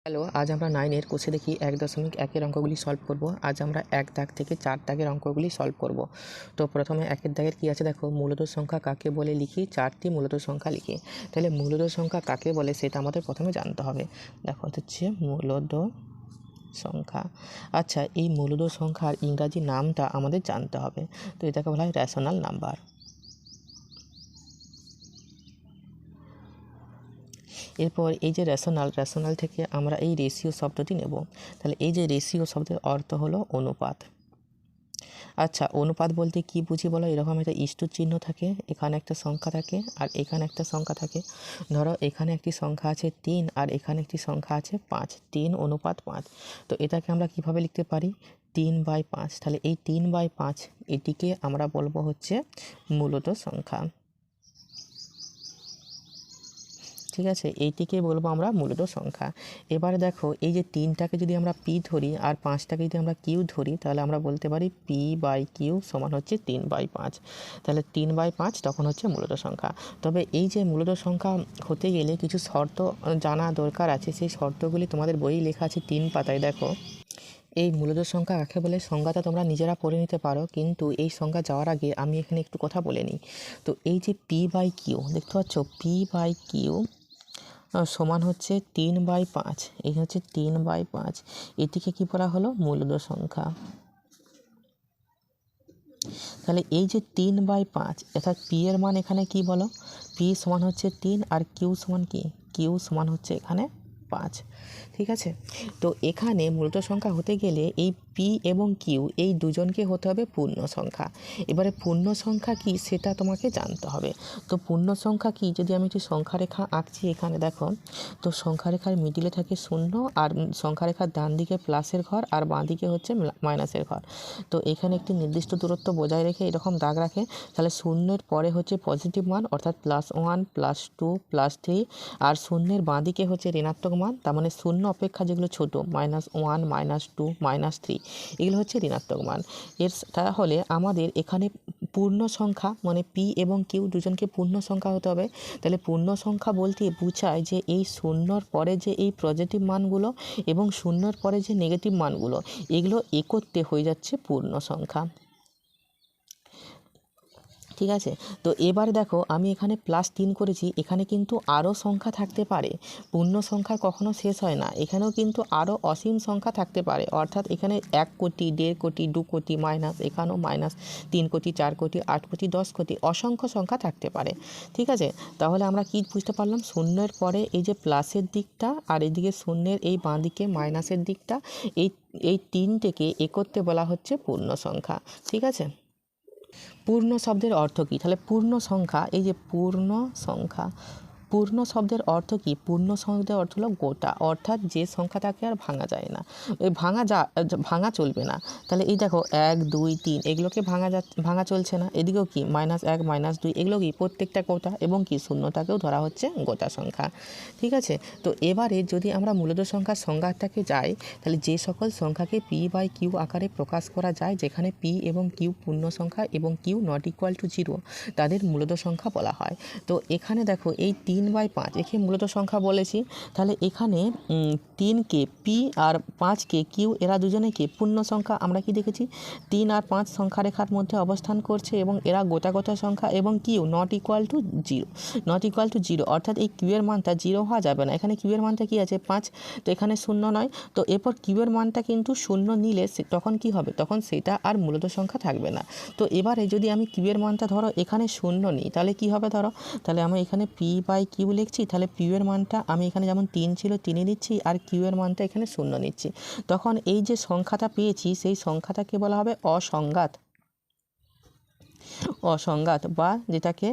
Hello, আজ আমরা 9 এর কোষে দেখি 1.1 এর অঙ্কগুলি সলভ করব। আজ আমরা 1 দাগ থেকে 4 দাগের অঙ্কগুলি সলভ করব। তো প্রথমে 1 এর দাগের কি আছে দেখো, মূলদ সংখ্যা কাকে বলে লিখি, 4টি মূলদ সংখ্যা লিখি। তাহলে মূলদ সংখ্যা কাকে বলে সেটা আমাদের প্রথমে জানতে হবে। দেখো হচ্ছে মূলদ সংখ্যা। আচ্ছা, এই মূলদ সংখ্যার ইংরাজি নামটা আমাদের জানতে হবে। তো এটাকে বলা হয় রেশনাল নাম্বার। এরপর এই যে রেশনাল থেকে আমরা এই রেশিও শব্দটি নেব। তাহলে এই যে রেশিও শব্দের অর্থ হলো অনুপাত। আচ্ছা, অনুপাত বলতে কি বুঝি বলো, এরকম একটা ইস্টুর চিহ্ন থাকে, এখানে একটা সংখ্যা থাকে আর এখানে একটা সংখ্যা থাকে। ধরো এখানে একটি সংখ্যা আছে 3 আর এখানে একটি সংখ্যা আছে 5, 3:5। তো এটাকে আমরা কিভাবে লিখতে পারি, 3/5। তাহলে এই 3/5 এটিকে আমরা বলবো হচ্ছে মূলদ সংখ্যা। ঠিক আছে, এইটিকে বলবো আমরা মূলদ সংখ্যা। এবারে দেখো এই যে 3টাকে যদি আমরা পি ধরি আর 5টাকে যদি আমরা কিউ ধরি, তাহলে আমরা বলতে পারি p/q সমান হচ্ছে 3/5। তাহলে 3/5 তখন হচ্ছে মূলদ সংখ্যা। তবে এই যে মূলদ সংখ্যা হতে গেলে কিছু শর্ত জানা দরকার আছে। সেই শর্তগুলি তোমাদের বইয়ে লেখা আছে 3 পাতায়। দেখো, এই মূলদ সংখ্যা কাকে বলে সংজ্ঞাটা তোমরা নিজেরা পড়ে নিতে পারো, কিন্তু এই সংজ্ঞা যাওয়ার আগে আমি এখানে একটু কথা বলে নিই। তো এই যে p/q দেখতে পাচ্ছ, p/q সমান হচ্ছে 3/5। এই হচ্ছে 3/5, এটিকে কি বলা হলো, মূলদ সংখ্যা। তাহলে এই যে 3/5 অর্থাৎ পি এর মান এখানে কি বলো, পি সমান হচ্ছে 3 আর কিউ সমান কি, কিউ সমান হচ্ছে এখানে 5। ঠিক আছে, তো এখানে মূলত সংখ্যা হতে গেলে এই পি এবং কিউ এই দুজনকে হতে হবে পূর্ণ সংখ্যা। এবারে পূর্ণ সংখ্যা কি সেটা তোমাকে জানতে হবে। তো পূর্ণ সংখ্যা কি, যদি আমি একটি সংখ্যা রেখা আঁকছি এখানে দেখো, তো সংখ্যা রেখার মিডিলে থাকে 0 আর সংখ্যা রেখার ডান দিকে প্লাসের ঘর আর বাঁ দিকে হচ্ছে মাইনাসের ঘর। তো এখানে একটি নির্দিষ্ট দূরত্ব বজায় রেখে এরকম দাগ রাখে, তাহলে 0-এর পরে হচ্ছে পজিটিভ মান অর্থাৎ +1 +2 +3, আর 0-এর বাঁ দিকে হচ্ছে ঋণাত্মক মান, তার মানে 0 অপেক্ষা যেগুলো ছোট -1 -2 -3 এগুলো হচ্ছে ঋণাত্মক মান। তাহলে আমাদের এখানে পূর্ণ সংখ্যা মানে পি এবং কিউ দুজনকে পূর্ণ সংখ্যা হতে হবে। তাহলে পূর্ণ সংখ্যা বলতে বোঝায় যে এই 0-এর পরে যে এই পজিটিভ মানগুলো এবং 0-এর পরে যে নেগেটিভ মানগুলো, এগুলো একত্রে হয়ে যাচ্ছে পূর্ণ সংখ্যা। ঠিক আছে, তো এবার দেখো আমি এখানে +3 করেছি, এখানে কিন্তু আরও সংখ্যা থাকতে পারে। পূর্ণ সংখ্যার কখনো শেষ হয় না, এখানেও কিন্তু আরও অসীম সংখ্যা থাকতে পারে। অর্থাৎ এখানে 1 কোটি, 1.5 কোটি, 2 কোটি মাইনাস, এখানেও -3 কোটি, 4 কোটি, 8 কোটি, 10 কোটি, অসংখ্য সংখ্যা থাকতে পারে। ঠিক আছে, তাহলে আমরা কি বুঝতে পারলাম, 0-এর পরে এই যে প্লাসের দিকটা আর এদিকে 0-এর এই বাঁ দিকে মাইনাসের দিকটা, এই তিনটেকে একত্রে বলা হচ্ছে পূর্ণ সংখ্যা। ঠিক আছে, পূর্ণ শব্দের অর্থ কী, তাহলে পূর্ণ সংখ্যা, এই যে পূর্ণ সংখ্যা, পূর্ণ শব্দের অর্থ কী, পূর্ণ শব্দের অর্থ হলো গোটা, অর্থাৎ যে সংখ্যাটাকে আর ভাঙা যায় না, এই ভাঙা চলবে না। তাহলে এই দেখো 1 2 3 এগুলোকে ভাঙা চলছে না, এদিকেও কি -1 -2 এগুলো কি প্রত্যেকটা গোটা, এবং কি শূন্যটাকেও ধরা হচ্ছে গোটা সংখ্যা। ঠিক আছে, তো এবারে যদি আমরা মূলদ সংখ্যার সংজ্ঞাটাকে যাই, তাহলে যে সকল সংখ্যাকে p/q আকারে প্রকাশ করা যায়, যেখানে p এবং q পূর্ণ সংখ্যা এবং q ≠ 0, তাদের মূলদ সংখ্যা বলা হয়। তো এখানে দেখো এই 3/5 একে মূলত সংখ্যা বলেছি। তাহলে এখানে 3কে পি আর 5কে কিউ, এরা দুজনেকে পূর্ণ সংখ্যা। আমরা কি দেখেছি, 3 আর 5 সংখ্যা রেখার মধ্যে অবস্থান করছে এবং এরা গোটা সংখ্যা, এবং কিউ ≠ 0, অর্থাৎ এই কিউ এর মানটা 0 হওয়া যাবে না। এখানে কিউ এর মানটা কি আছে 5, তো এখানে 0 নয়। তো এরপর কিউ এর মানটা কিন্তু 0 নিলে তখন কি হবে, তখন সেটা আর মূলত সংখ্যা থাকবে না। তো এবারে যদি আমি কিউ এর মানটা ধরো এখানে 0 নিই, তাহলে কি হবে, ধরো তাহলে আমি এখানে p/q লিখছি, তাহলে p এর মানটা আমি এখানে যেমন 3 ছিল 3 নিচ্ছি, আর q এর মানটা এখানে 0 নিচ্ছি। তখন এই যে সংখ্যাটা পেয়েছি সেই সংখ্যাটাকে বলা হবে অসংজ্ঞাত, বা যেটাকে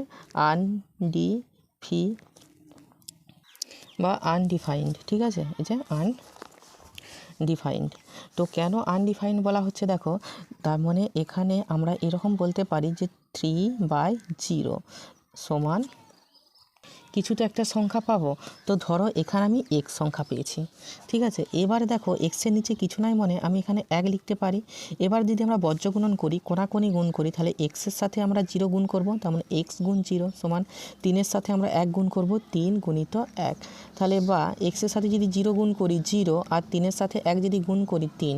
আনডিফাইন্ড। ঠিক আছে, এই যে আনডিফাইন্ড। তো কেন আনডিফাইন্ড বলা হচ্ছে দেখো, তার মানে এখানে আমরা এরকম বলতে পারি যে 3/0 সমান কিছু তো একটা সংখ্যা পাবো। তো ধরো এখানে আমি এক্স সংখ্যা পেয়েছি, ঠিক আছে। এবার দেখো এক্সের নিচে কিছু নাই মানে আমি এখানে 1 লিখতে পারি। এবার যদি আমরা বজ্র গুণন করি, কোনাকুনি গুণ করি, তাহলে এক্সের সাথে আমরা 0 গুণ করব, তার মানে এক্স গুণ 0 সমান 3-এর সাথে আমরা 1 গুণ করব, 3 গুণিত 1। তাহলে বা এক্সের সাথে যদি 0 গুণ করি 0, আর 3-এর সাথে 1 যদি গুণ করি 3।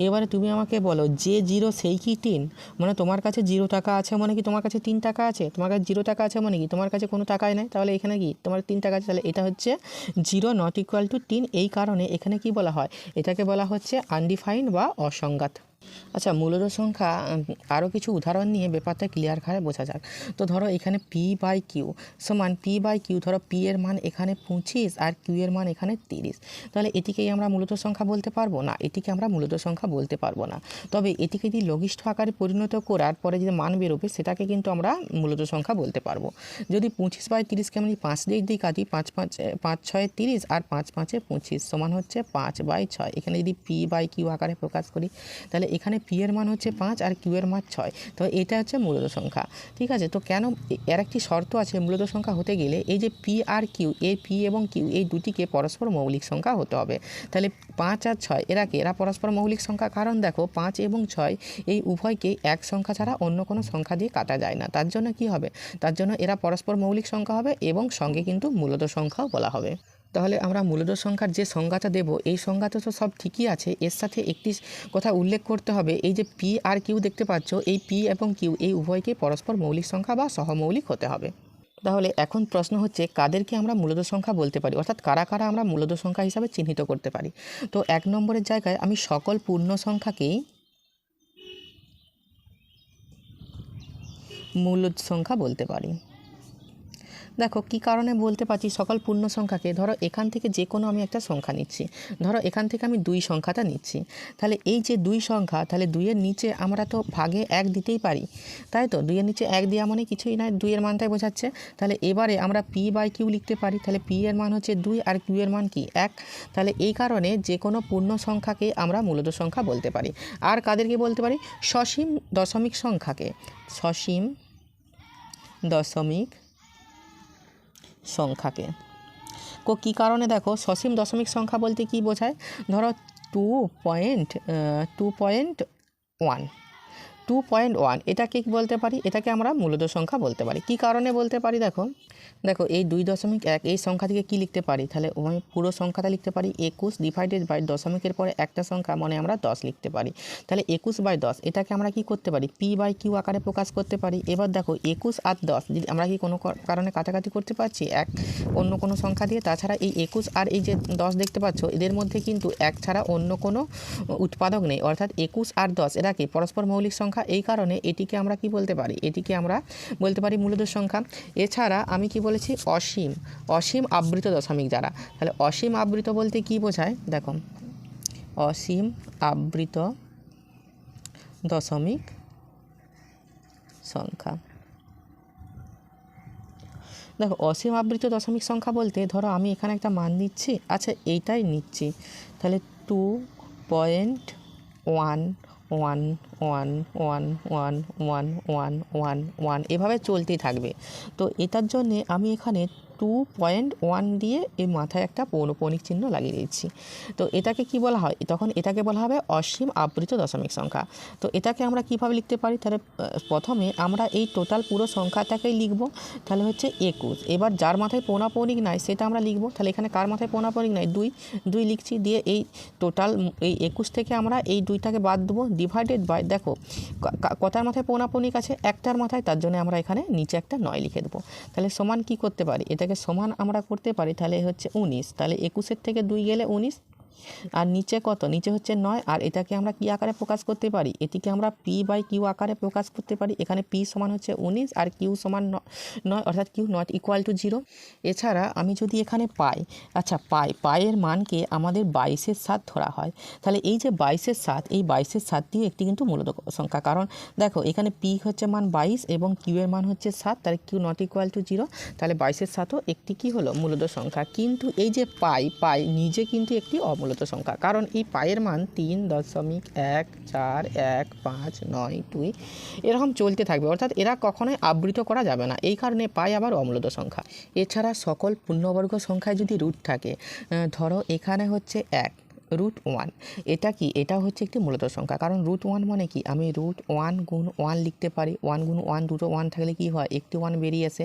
এবারে তুমি আমাকে বলো যে 0 সেই কি 3? মানে তোমার কাছে 0 টাকা আছে মানে কি তোমার কাছে 3 টাকা আছে? তোমার কাছে 0 টাকা আছে মানে কি তোমার কাছে কোনো টাকাই নাই, তাহলে এখানে কি তোমার 3 টাকা আছে। তাহলে এটা হচ্ছে 0 নট ইকুয়াল টু 3। এই কারণে এখানে কি বলা হয়, এটাকে বলা হচ্ছে আনডিফাইন্ড বা অসংজ্ঞাত। আচ্ছা, মূলদ সংখ্যা আরও কিছু উদাহরণ নিয়ে ব্যাপারটা ক্লিয়ার করে বোঝা যাক। তো ধরো এখানে p/q সমান p/q, ধরো p এর মান এখানে 25 আর q এর মান এখানে 30। তাহলে এটিকেই আমরা মূলদ সংখ্যা বলতে পারবো না, এটিকে আমরা মূলদ সংখ্যা বলতে পারবো না। তবে এটিকে যদি লঘিষ্ঠ আকারে পরিণত করার পরে যে মান বেরোবে সেটাকে কিন্তু আমরা মূলদ সংখ্যা বলতে পারবো। যদি 25/30কে আমি 5 দিয়ে কাটি, 5×6 30 আর 5×5 25 সমান হচ্ছে 5/6। এখানে যদি p/q আকারে প্রকাশ করি তাহলে এখানে p এর মান হচ্ছে 5 আর q এর মান 6। তো এটা হচ্ছে মূলদ সংখ্যা, ঠিক আছে। তো কেন এর একটি শর্ত আছে, মূলদ সংখ্যা হতে গেলে এই যে p আর q, এই p এবং q এই দুটিকে পরস্পর মৌলিক সংখ্যা হতে হবে। তাহলে 5 আর 6 এরা পরস্পর মৌলিক সংখ্যা, কারণ দেখো 5 এবং 6 এই উভয়কে এক সংখ্যা ছাড়া অন্য কোনো সংখ্যা দিয়ে কাটা যায় না। তার জন্য কি হবে, তার জন্য এরা পরস্পর মৌলিক সংখ্যা হবে এবং সঙ্গে কিন্তু মূলদ সংখ্যাও বলা হবে। তাহলে আমরা মূলদ সংখ্যার যে সংজ্ঞাটা দেব, এই সংজ্ঞাটা তো সব ঠিকই আছে, এর সাথে একটি কথা উল্লেখ করতে হবে। এই যে p আর q দেখতে পাচ্ছ, এই p এবং q এই উভয়কে পরস্পর মৌলিক সংখ্যা বা সহমৌলিক হতে হবে। তাহলে এখন প্রশ্ন হচ্ছে কাদেরকে আমরা মূলদ সংখ্যা বলতে পারি, অর্থাৎ কারা কারা আমরা মূলদ সংখ্যা হিসাবে চিহ্নিত করতে পারি। তো 1 নম্বরের জায়গায় আমি সকল পূর্ণ সংখ্যাকেই মূলদ সংখ্যা বলতে পারি। দেখো কি কারণে বলতে পারছি সকল পূর্ণ সংখ্যাকে, ধরো এখান থেকে যে কোনো আমি একটা সংখ্যা নিচ্ছি, ধরো এখান থেকে আমি 2 সংখ্যাটা নিচ্ছি। তাহলে এই যে 2 সংখ্যা, তাহলে 2-এর নিচে আমরা তো ভাগে 1 দিতেই পারি, তাই তো। 2-এর নিচে 1 দেওয়া মানে কিছুই নয়, 2-এর মানটাই বোঝাচ্ছে। তাহলে এবারে আমরা p/q লিখতে পারি, তাহলে p এর মান হচ্ছে 2 আর q এর মান কি 1। তাহলে এই কারণে যে কোনো পূর্ণ সংখ্যাকে আমরা মূলদ সংখ্যা বলতে পারি। আর কাদেরকে বলতে পারি, সসীম দশমিক সংখ্যাকে, সসীম দশমিক সংখ্যাকে। কী কারণে, দেখো সসীম দশমিক সংখ্যা বলতে কি বোঝায়, ধরো 2.1 এটাকে কি বলতে পারি, এটাকে আমরা মূলদ সংখ্যা বলতে পারি। কি কারণে বলতে পারি, দেখো এই 2.1 এই সংখ্যা থেকে কি লিখতে পারি, তাহলে আমি পুরো সংখ্যাটা লিখতে পারি 21 ডিভাইডেড বাই দশমিকের পরে একটা সংখ্যা মানে আমরা 10 লিখতে পারি। তাহলে 21/10 এটাকে আমরা কি করতে পারি, p/q আকারে প্রকাশ করতে পারি। এবার দেখো 21 আর 10 যদি আমরা কি কোনো কারণে কাটাকাটি করতে পারছি অন্য কোনো সংখ্যা দিয়ে। তাছাড়া এই 21 আর এই যে 10 দেখতে পাচ্ছ, এদের মধ্যে কিন্তু 1 ছাড়া অন্য কোনো উৎপাদক নেই, অর্থাৎ 21 আর 10 এরা কি পরস্পর মৌলিক সংখ্যা। এই কারণে এটিকে আমরা কি বলতে পারি, এটিকে আমরা বলতে পারি মূলদ সংখ্যা। এছাড়া আমি কি বলেছি, অসীম আবৃত দশমিক যারা, তাহলে অসীম আবৃত বলতে কি বোঝায়, দেখো অসীম আবৃত দশমিক সংখ্যা। দেখো অসীম আবৃত দশমিক সংখ্যা বলতে ধরো আমি এখানে একটা মান নিচ্ছি, আচ্ছা এইটাই নিচ্ছি, তাহলে 2.1 এভাবে চলতেই থাকবে। তো এটার জন্যে আমি এখানে 2.1 দিয়ে এই মাথায় একটা পৌনঃপুনিক চিহ্ন লাগিয়ে দিচ্ছি। তো এটাকে কি বলা হয়, তখন এটাকে বলা হবে অসীম আবৃত দশমিক সংখ্যা। তো এটাকে আমরা কিভাবে লিখতে পারি, তাহলে প্রথমে আমরা এই টোটাল পুরো সংখ্যাটাকেই লিখব, তাহলে হচ্ছে 21। এবার যার মাথায় পৌনঃপুনিক নাই সেটা আমরা লিখব, তাহলে এখানে কার মাথায় পৌনঃপুনিক নাই, 2 লিখছি, দিয়ে এই টোটাল এই 21 থেকে আমরা এই 2টাকে বাদ দেবো, ডিভাইডেড বাই, দেখো কটার মাথায় পৌনঃপুনিক আছে, একটার মাথায়, তার জন্য আমরা এখানে নিচে একটা 9 লিখে দেবো। তাহলে সমান কি করতে পারি, এটাকে সমান আমরা করতে পারি, তাহলে হচ্ছে 19। তাহলে 21-এর থেকে 2 গেলে 19, আর নিচে কত, নিচে হচ্ছে 9। আর এটাকে আমরা কি আকারে প্রকাশ করতে পারি, এটিকে আমরা p/q আকারে প্রকাশ করতে পারি। এখানে p সমান হচ্ছে 19 আর q সমান 9, অর্থাৎ q নট ইকুয়াল টু 0। এছাড়া আমি যদি এখানে পাই, আচ্ছা পায়ের মানকে আমাদের 22-এর 7 ধরা হয়, তাহলে এই যে 22-এর 7, এই 22-এর 7 দিয়ে একটি কিন্তু মূলদ সংখ্যা, কারণ দেখো এখানে p হচ্ছে মান 22 এবং q এর মান হচ্ছে 7, তাহলে q নট ইকুয়াল টু 0। তাহলে 22-এর 7ও একটি কি হলো, মূলদ সংখ্যা। কিন্তু এই যে পাই নিজে কিন্তু একটি অমূলদ মূলত সংখ্যা, কারণ এই পায়ের মান 3.14152 এরকম চলতে থাকবে, অর্থাৎ এরা কখনোই আবৃত করা যাবে না, এই কারণে পাই আবার অমূলত সংখ্যা। এছাড়া সকল পূর্ণবর্গ সংখ্যায় যদি রুট থাকে, ধরো এখানে হচ্ছে 1√1, এটা কি, এটা হচ্ছে একটি মূলত সংখ্যা, কারণ √1 মানে কি, আমি √1 গুণ 1 লিখতে পারি। 1 গুণ 1, দুটো 1 থাকলে কি হয়, একটি 1 বেরিয়ে আসে।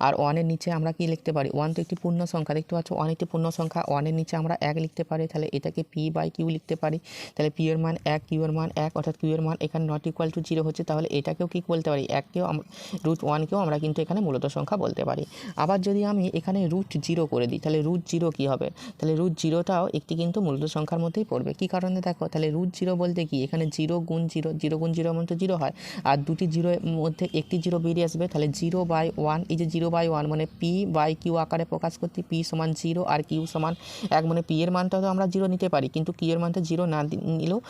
আর 1-এর নিচে আমরা কি লিখতে পারি, 1 তো একটি পূর্ণ সংখ্যা, দেখতে পাচ্ছ 1 একটি পূর্ণ সংখ্যা, 1-এর নিচে আমরা 1 লিখতে পারি, তাহলে এটাকে p/q লিখতে পারি। তাহলে p এর মান 1, q এর মান 1, অর্থাৎ q এর মান এখানে নট ইকুয়াল টু 0 হচ্ছে, তাহলে এটাকেও কি বলতে পারি, 1কেও √1কেও আমরা কিন্তু এখানে মূলত সংখ্যা বলতে পারি। আবার যদি আমি এখানে √0 করে দিই, তাহলে √0 কি হবে, তাহলে √0টাও একটি কিন্তু মূলত সংখ্যার মধ্যেই পড়বে। কি কারণে দেখো, তাহলে √0 বলতে কি, এখানে 0 গুণ 0, 0 গুণ 0 মানে তো 0 হয়, আর দুটি 0 এর মধ্যে একটি 0 বেরিয়ে আসবে, তাহলে 0/1, এই যে 0/1 মানে p/q আকারে প্রকাশ করতে, p সমান 0 আর q সমান 1, মানে p এর মানটা তো আমরা 0 নিতে পারি, কিন্তু q এর মানটা 0 না নিলেও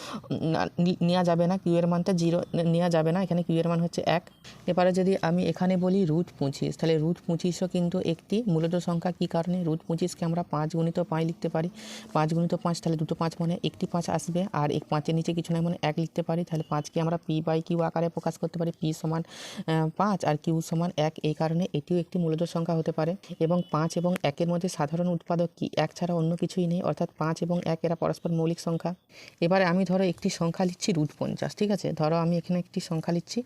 নেওয়া যাবে না, q এর মানটা 0 নেওয়া যাবে না, এখানে q এর মান হচ্ছে 1। এবারে যদি আমি এখানে বলি √25, তাহলে √25ও কিন্তু একটি মূলত সংখ্যা। কি কারণে, √25কে আমরা 5 গুণিত 5 লিখতে পারি, 5 গুণিত 5, তাহলে দুটো 5 মানে একটি 5 আসবে, আর এক 5-এর নিচে কিছু নয় মানে 1 লিখতে পারি, তাহলে 5কে আমরা p/q আকারে প্রকাশ করতে পারি, p সমান 5 আর q সমান 1, এই কারণে এটিও একটি মূলত সংখ্যা হতে পারে। এবং 5 এবং 1-এর মধ্যে সাধারণ উৎপাদক কি, 1 ছাড়া অন্য কিছুই নেই, অর্থাৎ 5 এবং 1 এরা পরস্পর মৌলিক সংখ্যা। এবারে আমি ধরো একটি সংখ্যা লিখছি √50, ঠিক আছে, ধরো আমি এখানে একটি সংখ্যা লিখছি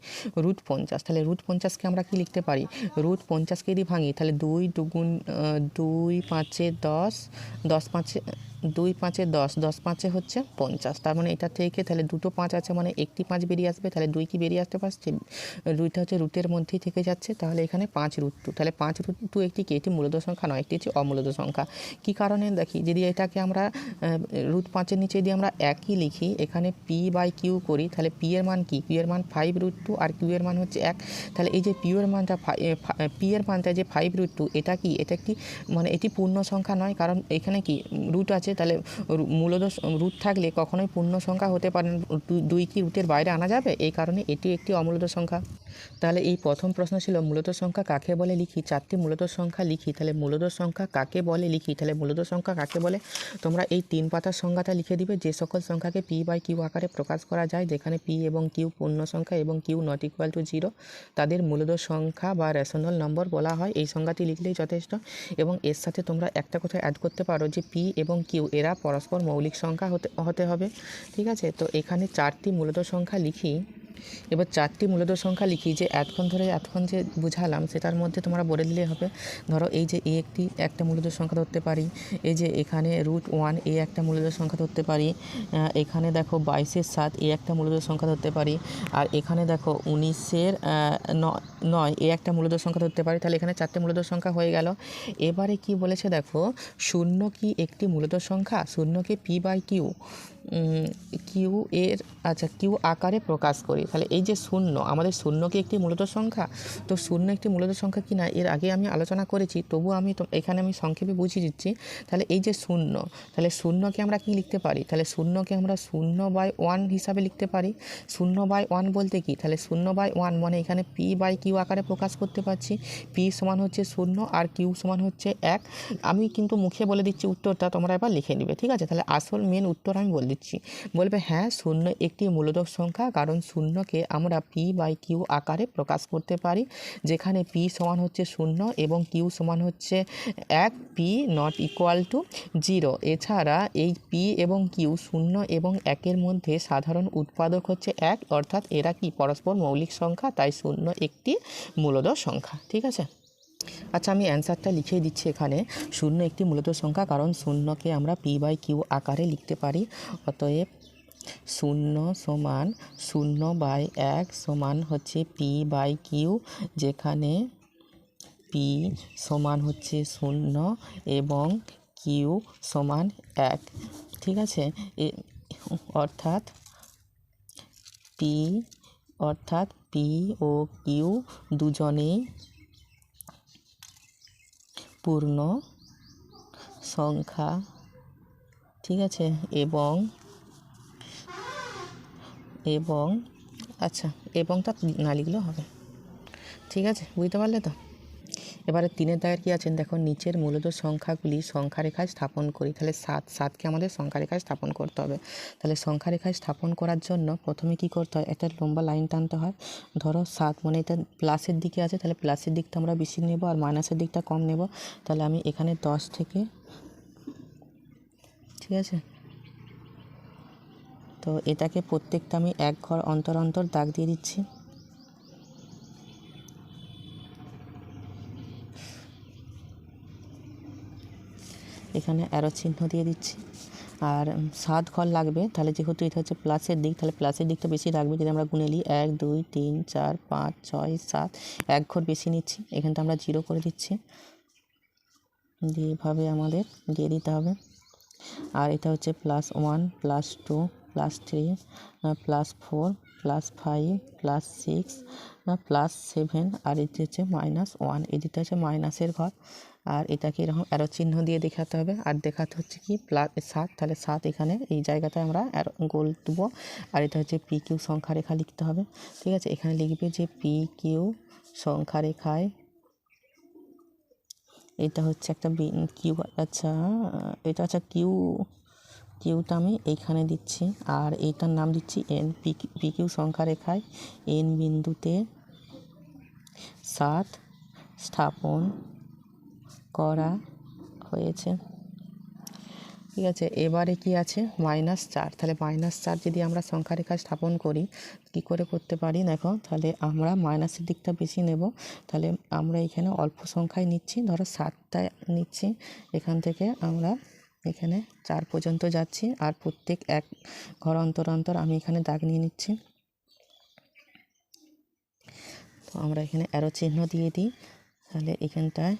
√50, তাহলে √50কে আমরা কি লিখতে পারি, √50কে যদি ভাঙি, তাহলে 2 দুগুণ 2 5-এ 10, 10 5-এ 2 5-এ 10, 10 5-এ হচ্ছে 50, তার মানে এটা থেকে তাহলে দুটো 5 আছে মানে একটি 5 বেরিয়ে আসবে, তাহলে 2 কি বেরিয়ে আসতে পারছে, 2টা হচ্ছে রুটের মধ্যেই থেকে যাচ্ছে, তাহলে এখানে 5√2, তাহলে 5√2 একটি কি, এটি মূলত সংখ্যা নয়, একটি হচ্ছে অমূলত সংখ্যা। কি কারণে দেখি, যদি এটাকে আমরা √5-এর নিচে যদি আমরা 1ই লিখি, এখানে p/q করি, তাহলে p এর মান কি, p এর মান 5√2 আর q এর মান হচ্ছে 1, তাহলে এই যে p এর মানটা p এর মানটা যে 5√2, এটা কি, এটা একটি মানে এটি পূর্ণ সংখ্যা নয়, কারণ এখানে কি রুট আছে, তাহলে মূলত রুট থাকলে কখনোই পূর্ণ সংখ্যা হতে পারে না, 2 কি রুটের বাইরে আনা যাবে, এই কারণে এটি একটি অমূলত সংখ্যা। তাহলে এই প্রথম প্রশ্ন ছিল মূলত সংখ্যা কাকে বলে লিখি, 4টি মূলত সংখ্যা লিখি, তাহলে মূলত সংখ্যা কাকে বলে লিখি, তাহলে মূলত সংখ্যা কাকে বলে, তোমরা এই 3 পাতার সংখ্যাটা লিখে দিবে, যে সকল সংখ্যাকে p/q আকারে প্রকাশ করা যায়, যেখানে p এবং q পূর্ণ সংখ্যা এবং q নট ইকুয়াল টু 0, তাদের মূলত সংখ্যা বা রেশনাল নম্বর বলা হয়, এই সংখ্যাটি লিখলেই যথেষ্ট। এবং এর সাথে তোমরা একটা কথা অ্যাড করতে পারো যে p এবং q এরা পরস্পর মৌলিক সংখ্যা হতে হবে, ঠিক আছে। তো এখানে 4টি মূলত সংখ্যা লিখি। এবার 4টি মূলত সংখ্যা লিখি, যে এতক্ষণ যে বুঝালাম সেটার মধ্যে তোমরা বলে দিলে হবে। ধরো এই যে একটা মূলত সংখ্যা ধরতে পারি, এই যে এখানে √1 একটা মূলত সংখ্যা ধরতে পারি, এখানে দেখো 22-এর 7 একটা মূলত সংখ্যা ধরতে পারি, আর এখানে দেখো 19-এর 9 একটা মূলত সংখ্যা ধরতে পারি, তাহলে এখানে 4টে মূলত সংখ্যা হয়ে গেল। এবারে কি বলেছে দেখো, 0 কি একটি মূলত সংখ্যা, 0কে p/q কিউ এর কিউ আকারে প্রকাশ করি, তাহলে এই যে 0, আমাদের 0 কি একটি মূলত সংখ্যা, তো 0 একটি মূলত সংখ্যা কি না এর আগে আমি আলোচনা করেছি, তবু এখানে আমি সংক্ষেপে বুঝিয়ে দিচ্ছি। তাহলে এই যে 0, তাহলে 0কে আমরা কি লিখতে পারি, তাহলে 0কে আমরা 0/1 হিসাবে লিখতে পারি। 0/1 বলতে কি, তাহলে 0/1 মানে এখানে p/q আকারে প্রকাশ করতে পারছি, p সমান হচ্ছে 0 আর q সমান হচ্ছে 1। আমি কিন্তু মুখে বলে দিচ্ছি উত্তরটা, তোমরা এবার লিখে নিবে, ঠিক আছে। তাহলে আসল মেন উত্তর আমি বলে দিচ্ছি, বলবে হ্যাঁ 0 একটি মূলদ সংখ্যা, কারণ 0কে আমরা p/q আকারে প্রকাশ করতে পারি, যেখানে p সমান হচ্ছে 0 এবং q সমান হচ্ছে 1, p নট ইকুয়াল টু 0। এছাড়া এই p এবং q 0 এবং 1-এর মধ্যে সাধারণ উৎপাদক হচ্ছে 1, অর্থাৎ এরা কি পরস্পর মৌলিক সংখ্যা, তাই 0 একটি মূলদ সংখ্যা, ঠিক আছে। আচ্ছা, আমি অ্যান্সারটা লিখে দিচ্ছি এখানে, 0 একটি মূলত সংখ্যা, কারণ 0কে আমরা p/q আকারে লিখতে পারি, অতএব 0 সমান 0/1 সমান হচ্ছে p/q, যেখানে p সমান হচ্ছে 0 এবং q সমান 1, ঠিক আছে। অর্থাৎ p ও q দুজনেই পূর্ণ সংখ্যা, ঠিক আছে, এবং আচ্ছা, এবংটা না লিখলেও হবে, ঠিক আছে, বুঝতে পারলে তো। এবারে 3-এর দাগের কী আছেন দেখো, নিচের মূলত সংখ্যাগুলি সংখ্যারেখায় স্থাপন করি। তাহলে 7কে আমাদের সংখ্যারেখায় স্থাপন করতে হবে। তাহলে সংখ্যারেখায় স্থাপন করার জন্য প্রথমে কি করতে হয়, একটা লম্বা লাইন টানতে হয়। ধরো 7 মানে এটা প্লাসের দিকে আছে, তাহলে প্লাসের দিকটা আমরা বেশি নেব আর মাইনাসের দিকটা কম নেব। তাহলে আমি এখানে 10 থেকে, ঠিক আছে, তো এটাকে প্রত্যেকটা আমি এক ঘর অন্তর অন্তর দাগ দিয়ে দিচ্ছি। এখানে অ্যারো চিহ্ন দিয়ে দিচ্ছি। আর 7 ঘর লাগবে, তাহলে যেহেতু এটা হচ্ছে প্লাসের দিক, তাহলে প্লাসের দিকটা বেশি রাখবে। যদি আমরা গুনে নিই 1 2 3 4 5 6 7, এক ঘর বেশি নিচ্ছি। এখানটা আমরা 0 করে দিচ্ছি, দিয়ে এভাবে আমাদের দিয়ে দিতে হবে। আর এটা হচ্ছে +1 +2 +3 +4 +5 +6 +7, আর এটি হচ্ছে -1, এদিকটা হচ্ছে মাইনাসের ঘর। আর এটাকে এরকম অ্যারো চিহ্ন দিয়ে দেখাতে হবে। আর দেখাতে হচ্ছে কি +7, তাহলে 7 এখানে এই জায়গাটায় আমরা অ্যারো গোল দেবো। আর এটা হচ্ছে PQ সংখ্যা রেখা লিখতে হবে, ঠিক আছে। এখানে লিখবে যে PQ সংখ্যা রেখায়, এটা হচ্ছে একটা কিউ, আচ্ছা এটা হচ্ছে কিউটা আমি এইখানে দিচ্ছি। আর এইটার নাম দিচ্ছি N। PQ সংখ্যা রেখায় N বিন্দুতে 7 স্থাপন করা হয়েছে, ঠিক আছে। এবারে কি আছে, -4। তাহলে -4 যদি আমরা সংখ্যা রেখা স্থাপন করি, কি করে করতে পারি দেখো। তাহলে আমরা মাইনাসের দিকটা বেশি নেব। তাহলে আমরা এখানে অল্প সংখ্যায় নিচ্ছি, ধরো 7টা নিচ্ছি। এখান থেকে আমরা এখানে 4 পর্যন্ত যাচ্ছি। আর প্রত্যেক এক ঘর অন্তর অন্তর আমি এখানে দাগ নিয়ে নিচ্ছি। তো আমরা এখানে অ্যারো চিহ্ন দিয়ে দিই। তাহলে এখানটায়,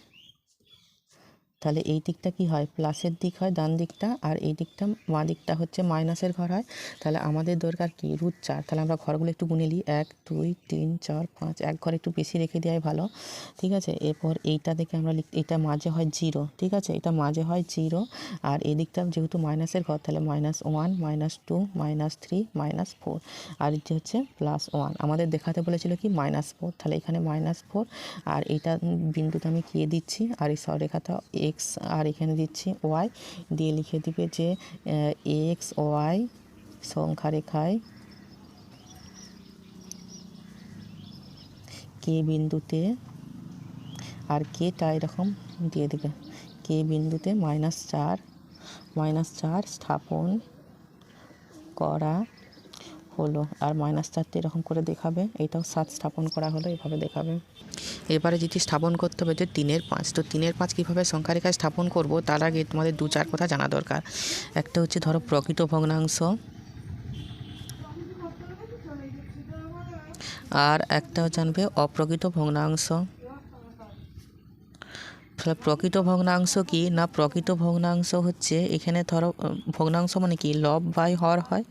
তাহলে এই দিকটা কি হয়, প্লাসের দিক হয় ডান দিকটা, আর এই দিকটা বাঁ দিকটা হচ্ছে মাইনাসের ঘর হয়। তাহলে আমাদের দরকার কি, √4। তাহলে আমরা ঘরগুলো একটু গুনে নিই, 1 2 3 4 5, এক ঘর একটু বেশি রেখে দেওয়াই ভালো, ঠিক আছে। এরপর এইটা দেখে আমরা এটা মাঝে হয় 0, ঠিক আছে, এটা মাঝে হয় 0। আর এই দিকটা যেহেতু মাইনাসের ঘর, তাহলে -1 -2 -3 -4, আর এটি হচ্ছে +1। আমাদের দেখাতে বলেছিল কি -4, তাহলে এখানে -4। আর এইটা বিন্দুতে আমি কে দিচ্ছি, আর এই সরেখাটা x, আর এখানে দিচ্ছি y, দিয়ে লিখে দিবে যে XY সংখ্যা রেখায় কে বিন্দুতে, আর কেটা এরকম দিয়ে দিবে, কে বিন্দুতে -4 স্থাপন করা হলো। আর -4তে এরকম করে দেখাবে, এটাও 7 স্থাপন করা হলো, এভাবে দেখাবে। এবারে যেটি স্থাপন করতে হবে যে 3-এর 5। তো 3-এর 5 কীভাবে সংখ্যা রেখায় স্থাপন করব, তার আগে তোমাদের 2-4 কথা জানা দরকার। একটা হচ্ছে ধরো প্রকৃত ভগ্নাংশ, আর একটা জানবে অপ্রকৃত ভগ্নাংশ। প্রকৃত ভগ্নাংশ কি না, প্রকৃত ভগ্নাংশ হচ্ছে এখানে ধরো ভগ্নাংশ মানে কি, লব বাই হর হয়।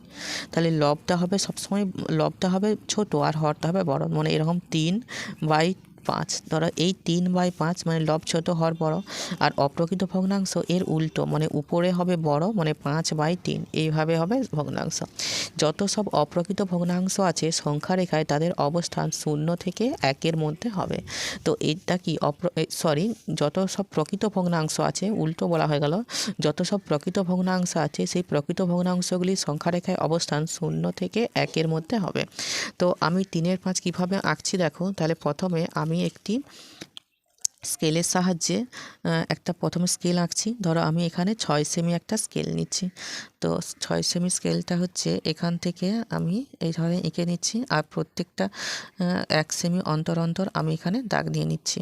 তাহলে লবটা হবে সবসময়, লবটা হবে ছোট আর হরটা হবে বড়, মানে এরকম 3/5। ধরো এই 3/5 মানে লব ছোট হর বড়। আর অপ্রকৃত ভগ্নাংশ এর উল্টো, মানে উপরে হবে বড়, মানে 5/3, এইভাবে হবে ভগ্নাংশ। যত সব অপ্রকৃত ভগ্নাংশ আছে সংখ্যা রেখায়, তাদের অবস্থান 0 থেকে 1-এর মধ্যে হবে। তো এটা কি যত সব প্রকৃত ভগ্নাংশ আছে, উল্টো বলা হয়ে গেল, যত সব প্রকৃত ভগ্নাংশ আছে সেই প্রকৃত ভগ্নাংশগুলি সংখ্যা রেখায় অবস্থান 0 থেকে 1-এর মধ্যে হবে। তো আমি 3-এর 5 কীভাবে আঁকছি দেখো। তাহলে প্রথমে আমি একটি স্কেলের সাহায্যে একটা প্রথমে স্কেল আঁকছি। ধরো আমি এখানে 6 সেমি একটা স্কেল নিচ্ছি। তো 6 সেমি স্কেলটা হচ্ছে এখান থেকে আমি এইভাবে এঁকে নিচ্ছি। আর প্রত্যেকটা 1 সেমি অন্তর অন্তর আমি এখানে দাগ দিয়ে নিচ্ছি।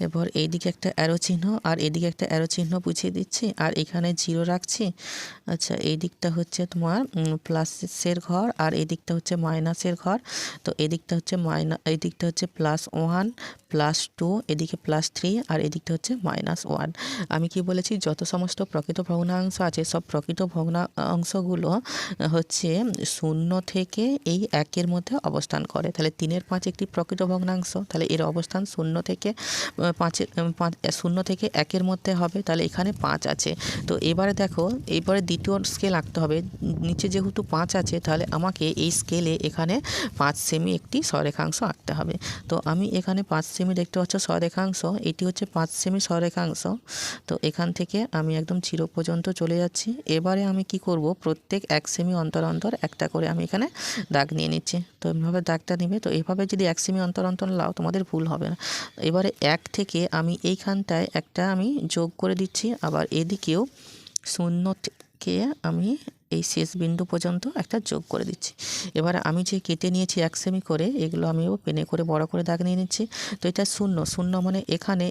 এবার এইদিকে একটা অ্যারো চিহ্ন, আর এদিকে একটা অ্যারো চিহ্ন বুঝিয়ে দিচ্ছি, আর এখানে 0 রাখছি। আচ্ছা, এই দিকটা হচ্ছে তোমার প্লাসের ঘর, আর এই দিকটা হচ্ছে মাইনাসের ঘর। তো এদিকটা হচ্ছে এই দিকটা হচ্ছে +1 +2, এদিকে +3, আর এদিকটা হচ্ছে -1। আমি কি বলেছি, যত সমস্ত প্রকৃত ভগ্নাংশ আছে সব প্রকৃত ভগ্নাংশগুলো হচ্ছে 0 থেকে এই 1-এর মধ্যে অবস্থান করে। তাহলে 3-এর 5 একটি প্রকৃত ভগ্নাংশ, তাহলে এর অবস্থান 0 থেকে শূন্য থেকে একের মধ্যে হবে, তাহলে এখানে 5 আছে। তো এবারে দেখো, এবারে দ্বিতীয় স্কেল আঁকতে হবে। নিচে যেহেতু 5 আছে, তাহলে আমাকে এই স্কেলে এখানে 5 সেমি একটি সরেখাংশ আঁকতে হবে। তো আমি এখানে 5 সেমি দেখতে পাচ্ছ সরেখাংশ, এটি হচ্ছে 5 সেমি সরেখাংশ। তো এখান থেকে আমি একদম 0 পর্যন্ত চলে যাচ্ছি। এবারে আমি কি করব, প্রত্যেক 1 সেমি অন্তর অন্তর একটা করে আমি এখানে দাগ নিয়ে নিচ্ছি। তো এভাবে দাগটা নিবে। তো এভাবে যদি 1 সেমি অন্তর অন্তর লাও, তোমাদের ভুল হবে না। এবারে 1 থেকে আমি এইখানটায় একটা আমি যোগ করে দিচ্ছি, আবার এদিকেও 0 থেকে আমি এই শেষ বিন্দু পর্যন্ত একটা যোগ করে দিচ্ছি। এবার আমি যে কেটে নিয়েছি 1 সেমি করে, এগুলো আমিও পেনে করে বড় করে দাগ নিয়ে নিচ্ছি। তো এটা 0 মানে এখানে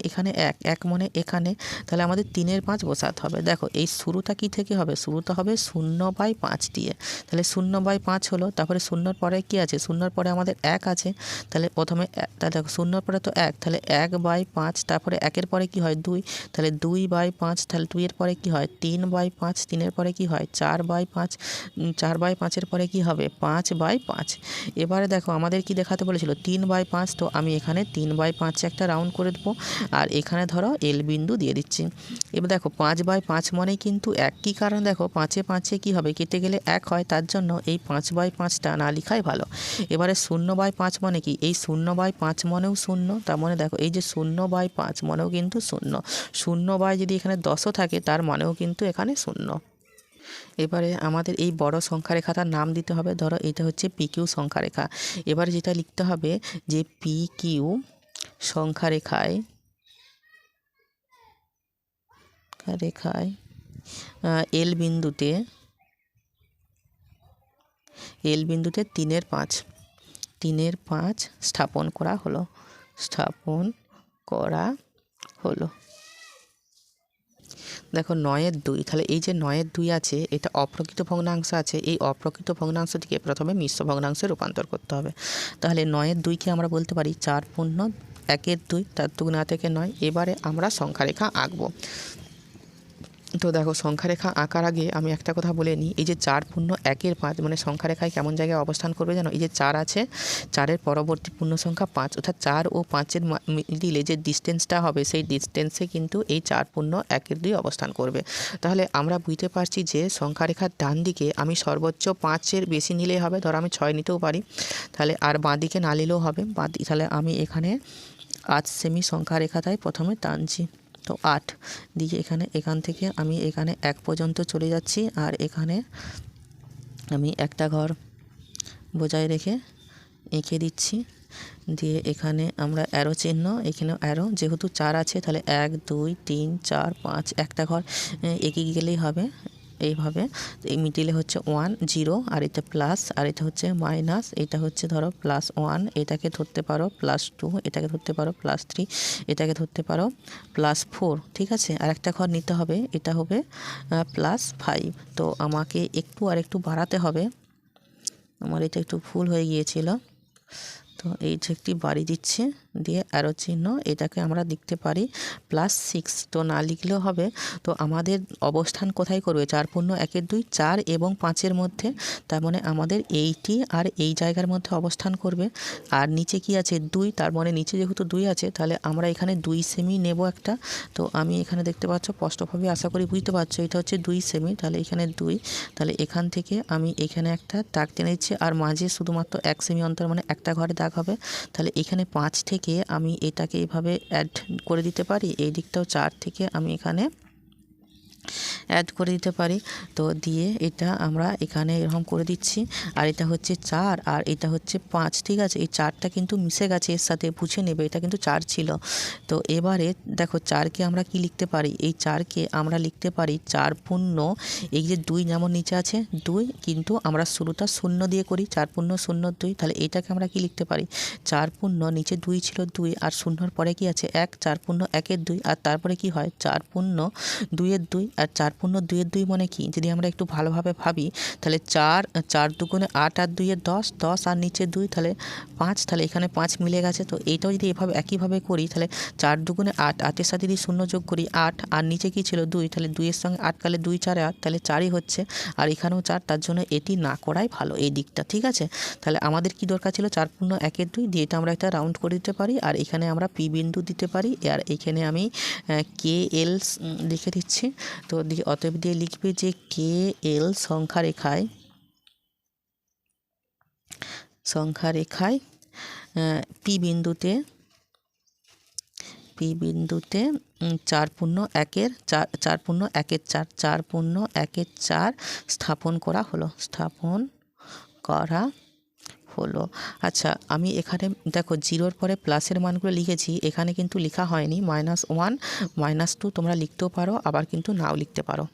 1 মানে এখানে, তাহলে আমাদের 3-এর 5 বসাতে হবে। দেখো এই শুরুটা কি থেকে হবে, শুরুটা হবে 0/5 দিয়ে। তাহলে 0/5 হলো, তারপরে 0-র পরে কি আছে, 0-র পরে আমাদের 1 আছে। তাহলে প্রথমে তাহলে দেখো 0-র পরে তো 1, তাহলে 1/5, তারপরে 1-এর পরে কি হয় 2, তাহলে 2/5, তাহলে 2-এর পরে কি হয় 3/5, 3-এর পরে কি হয় 4/5, 4/5-এর পরে কি হবে 5/5। এবারে দেখো আমাদের কি দেখাতে বলেছিল 3/5, তো আমি এখানে 3/5 একটা রাউন্ড করে দেবো, আর এখানে ধরো এল বিন্দু দিয়ে দিচ্ছি। এবার দেখো 5/5 মানেই কিন্তু 1, কি কারণ দেখো 5-এ কি হবে, কেটে গেলে 1 হয়, তার জন্য এই 5/5টা না লিখাই ভালো। এবারে 0/5 মানে কি, এই 0/5 মানেও 0, তার মানে দেখো এই যে 0/5 মানেও কিন্তু 0, 0 যদি এখানে 10ও থাকে তার মানেও কিন্তু এখানে 0। এবারে আমাদের এই বড় সংখ্যা রেখাটার নাম দিতে হবে। ধরো এটা হচ্ছে PQ সংখ্যা রেখা। এবারে যেটা লিখতে হবে যে PQ সংখ্যা রেখায় এল বিন্দুতে 3-এর 5 স্থাপন করা হলো। দেখো 9-এর 2, তাহলে এই যে 9-এর 2 আছে, এটা অপ্রকৃত ভগ্নাংশ আছে। এই অপ্রকৃত ভগ্নাংশটিকে প্রথমে মিশ্র ভগ্নাংশে রূপান্তর করতে হবে। তাহলে 9-এর 2কে আমরা বলতে পারি 4×1=2, তার 2 না থেকে 9। এবারে আমরা সংখ্যা রেখা আঁকবো। তো দেখো সংখ্যা রেখা আঁকার আগে আমি একটা কথা বলে নিই, এই যে 4×1=5 মানে সংখ্যা রেখায় কেমন জায়গায় অবস্থান করবে জানো, এই যে 4 আছে, 4-এর পরবর্তী পূর্ণ সংখ্যা 5, অর্থাৎ 4 ও 5-এর মিডিলে যে ডিস্টেন্সটা হবে, সেই ডিস্টেন্সে কিন্তু এই 4×1=2 অবস্থান করবে। তাহলে আমরা বুঝতে পারছি যে সংখ্যা রেখার ডান দিকে আমি সর্বোচ্চ 5-এর বেশি নিলেই হবে, ধরো আমি 6 নিতেও পারি, তাহলে আর বাঁ দিকে না নিলেও হবে। তাহলে আমি এখানে 8 সেমি সংখ্যা রেখাটাই প্রথমে টানছি। তো 8 দিয়ে এখান থেকে আমি এখানে 1 পর্যন্ত চলে যাচ্ছি, আর এখানে আমি একটা ঘর বজায় রেখে এঁকে দিচ্ছি। দিয়ে এখানে আমরা অ্যারো চিহ্ন, এখানে অ্যারো, যেহেতু 4 আছে তাহলে 1 2 3 4 5 একটা ঘর এগিয়ে গেলেই হবে। এইভাবে এই মিডিলে হচ্ছে 1 0, আর এটা প্লাস, আর এটা হচ্ছে মাইনাস, এটা হচ্ছে ধরো +1, এটাকে ধরতে পারো +2, এটাকে ধরতে পারো +3, এটাকে ধরতে পারো +4। ঠিক আছে, আর একটা ঘর নিতে হবে, এটা হবে +5। তো আমাকে একটু বাড়াতে হবে, আমার এটা একটু ভুল হয়ে গিয়েছিল। তো এই যে একটি বাড়ি দিচ্ছে, দিয়ে অ্যারো চিহ্ন, এটাকে আমরা লিখতে পারি +6। তো না লিখলেও হবে। তো আমাদের অবস্থান কোথায় করবে, 4×1=2, 4 এবং 5-এর মধ্যে, তার মানে আমাদের এইটি আর এই জায়গার মধ্যে অবস্থান করবে। আর নিচে কি আছে 2, তার মানে নিচে যেহেতু 2 আছে, তাহলে আমরা এখানে 2 সেমি নেব একটা। তো আমি এখানে দেখতে পাচ্ছ স্পষ্টভাবে, আশা করি বুঝতে পারছো, এটা হচ্ছে 2 সেমি, তাহলে এখানে 2, তাহলে এখান থেকে আমি এখানে একটা দাগ টেনে দিচ্ছি, আর মাঝে শুধুমাত্র 1 সেমি অন্তর মানে একটা ঘরে দাগ হবে। তাহলে এখানে 5 থেকে আমি এটাকে এইভাবে অ্যাড করে দিতে পারি, এই দিকটাও 4 থেকে আমি এখানে অ্যাড করে দিতে পারি। তো দিয়ে এটা আমরা এখানে এরকম করে দিচ্ছি, আর এটা হচ্ছে 4 আর এটা হচ্ছে 5। ঠিক আছে, এই 4টা কিন্তু মিশে গেছে এর সাথে, বুঝে নেবে, এটা কিন্তু 4 ছিল। তো এবারে দেখো 4কে আমরা কি লিখতে পারি, এই 4কে আমরা লিখতে পারি 4 এই যে 2 যেমন নিচে আছে 2, কিন্তু আমরা শুরুটা 0 দিয়ে করি, 4×0=2। তাহলে এটাকে আমরা কি লিখতে পারি, 4 নিচে 2 ছিল 2, আর 0-র পরে কি আছে 1, 4×1=2, আর তারপরে কি হয় 4×2=2, আর 4 পূর্ণ 2-এর 2 মানে কি, যদি আমরা একটু ভালোভাবে ভাবি তাহলে 4 4 দুগুণে 8 আর 2-এ 10, 10 আর নিচে 2 তাহলে 5, তাহলে এখানে 5 মিলে গেছে। তো এইটাও যদি এভাবে একইভাবে করি তাহলে 4 দুগুণে 8, 8-এর সাথে যদি 0 যোগ করি 8, আর নিচে কি ছিল 2, তাহলে 2-এর সঙ্গে 8 তাহলে 2 4 8, তাহলে 4ই হচ্ছে। আর এখানেও 4, তার জন্য এটি না করাই ভালো এই দিকটা, ঠিক আছে। তাহলে আমাদের কি দরকার ছিল 4 পূর্ণ 1-এর 2 দিয়ে এটা আমরা একটা রাউন্ড করে দিতে পারি, আর এখানে আমরা পি বিন্দু দিতে পারি। আর এখানে আমি কে এল লিখে দিচ্ছি। তো অতএব দিয়ে লিখবে যে কে এল সংখ্যা রেখায় পি বিন্দুতে 4 পূর্ণ 1-এর 4 4 পূর্ণ 1-এর 4 স্থাপন করা হলো। আচ্ছা, আমি এখানে দেখো 0-র পরে প্লাসের মানগুলো লিখেছি, এখানে কিন্তু লেখা হয়নি -1 -2, তোমরা লিখতেও পারো, আবার কিন্তু নাও লিখতে পারো।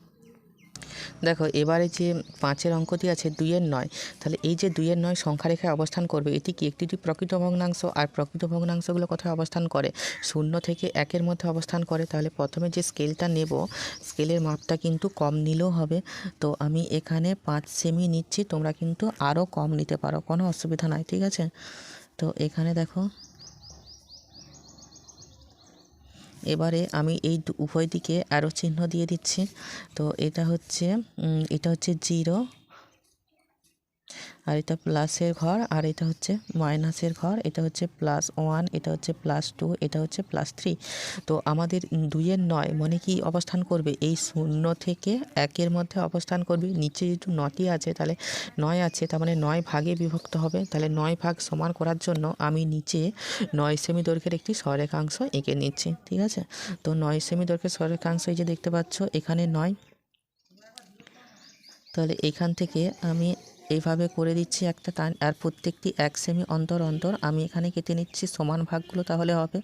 দেখো এবারে যে 5-এর অঙ্কটি আছে 2-এর 9, তাহলে এই যে 2-এর 9 সংখ্যা রেখায় অবস্থান করবে, এটি কি একটি প্রকৃত ভগ্নাংশ। আর প্রকৃত ভগ্নাংশগুলো কোথায় অবস্থান করে, 0 থেকে 1-এর মধ্যে অবস্থান করে। তাহলে প্রথমে যে স্কেলটা নেব, স্কেলের মাপটা কিন্তু কম নিলেও হবে। তো আমি এখানে 5 সেমি নিচ্ছি, তোমরা কিন্তু আরও কম নিতে পারো, কোনো অসুবিধা নাই, ঠিক আছে। তো এখানে দেখো এবারে আমি এই উভয় দিকে অ্যারো চিহ্ন দিয়ে দিচ্ছি। তো এটা হচ্ছে 0, আর এটা প্লাসের ঘর, আর এটা হচ্ছে মাইনাসের ঘর। এটা হচ্ছে +1, এটা হচ্ছে +2, এটা হচ্ছে +3। তো আমাদের 2-এর 9 মানে কি অবস্থান করবে, এই 0 থেকে 1-এর মধ্যে অবস্থান করবে। নিচে যেহেতু 9টি আছে, তাহলে 9 আছে, তার মানে 9 ভাগে বিভক্ত হবে। তাহলে 9 ভাগ সমান করার জন্য আমি নিচে 9 সেমি দৈর্ঘ্যের একটি সরেখাংশ এঁকে নিচ্ছি, ঠিক আছে। তো 9 সেমি দৈর্ঘ্যের সরেখাংশ এই যে দেখতে পাচ্ছ এখানে 9। তাহলে এখান থেকে আমি এইভাবে করে দিচ্ছি একটা টান, আর প্রত্যেকটি 1 সেমি অন্তর আমি এখানে কেটে নিচ্ছি, সমান ভাগগুলো তাহলে হবে।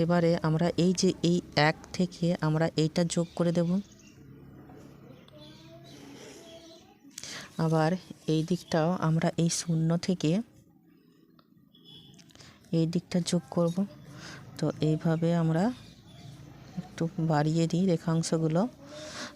এবারে আমরা এই যে এই 1 থেকে আমরা এইটা যোগ করে দেব, আবার এই দিকটাও আমরা এই 0 থেকে এই দিকটা যোগ করব। তো এইভাবে আমরা একটু বাড়িয়ে দিই রেখাংশগুলো।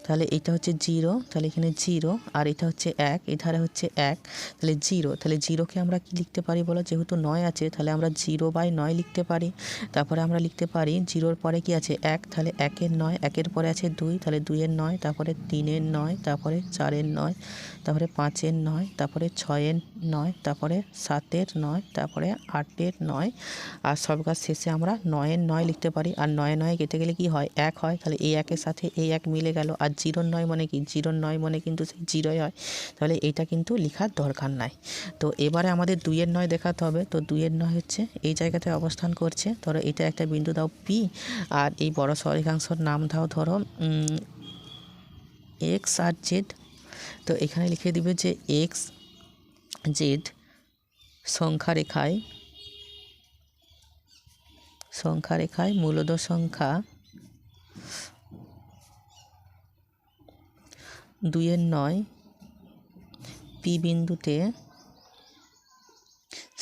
তাহলে এটা হচ্ছে 0, তাহলে এখানে 0, আর এটা হচ্ছে 1, এধারে হচ্ছে 1, তাহলে 0। তাহলে 0কে আমরা কি লিখতে পারি বলো, যেহেতু 9 আছে তাহলে আমরা 0/9 লিখতে পারি। তারপরে আমরা লিখতে পারি 0-র পরে কি আছে 1, তাহলে 1-এর 9, 1-এর পরে আছে 2, তাহলে 2-এর 9, তারপরে 3-এর 9, তারপরে 4-এর 9, তারপরে 5-এর 9, তারপরে 6-এর 9, তারপরে 7-এর 9, তারপরে 8-এর 9, আর সবকার শেষে আমরা 9-এর 9 লিখতে পারি। আর 9 9 কেটে গেলে কি হয়, 1 হয়। তাহলে এই 1-এর সাথে এই 1 মিলে গেল। আর 0-র 9 মানে কি, 0-র 9 মানে কিন্তু সেই 0ই হয়। তাহলে এটা কিন্তু লেখার দরকার নাই। তো এবারে আমাদের 2-এর 9 দেখাতে হবে। তো 2-এর 9 হচ্ছে এই জায়গাতে অবস্থান করছে। ধরো এটা একটা বিন্দু দাও পি, আর এই বড় সরেখাংশর নাম দাও ধরো x আর z। তো এখানে লিখে দিবে যে x z সংখ্যা রেখায় মূলদ সংখ্যা 2-এর 9 পি বিন্দুতে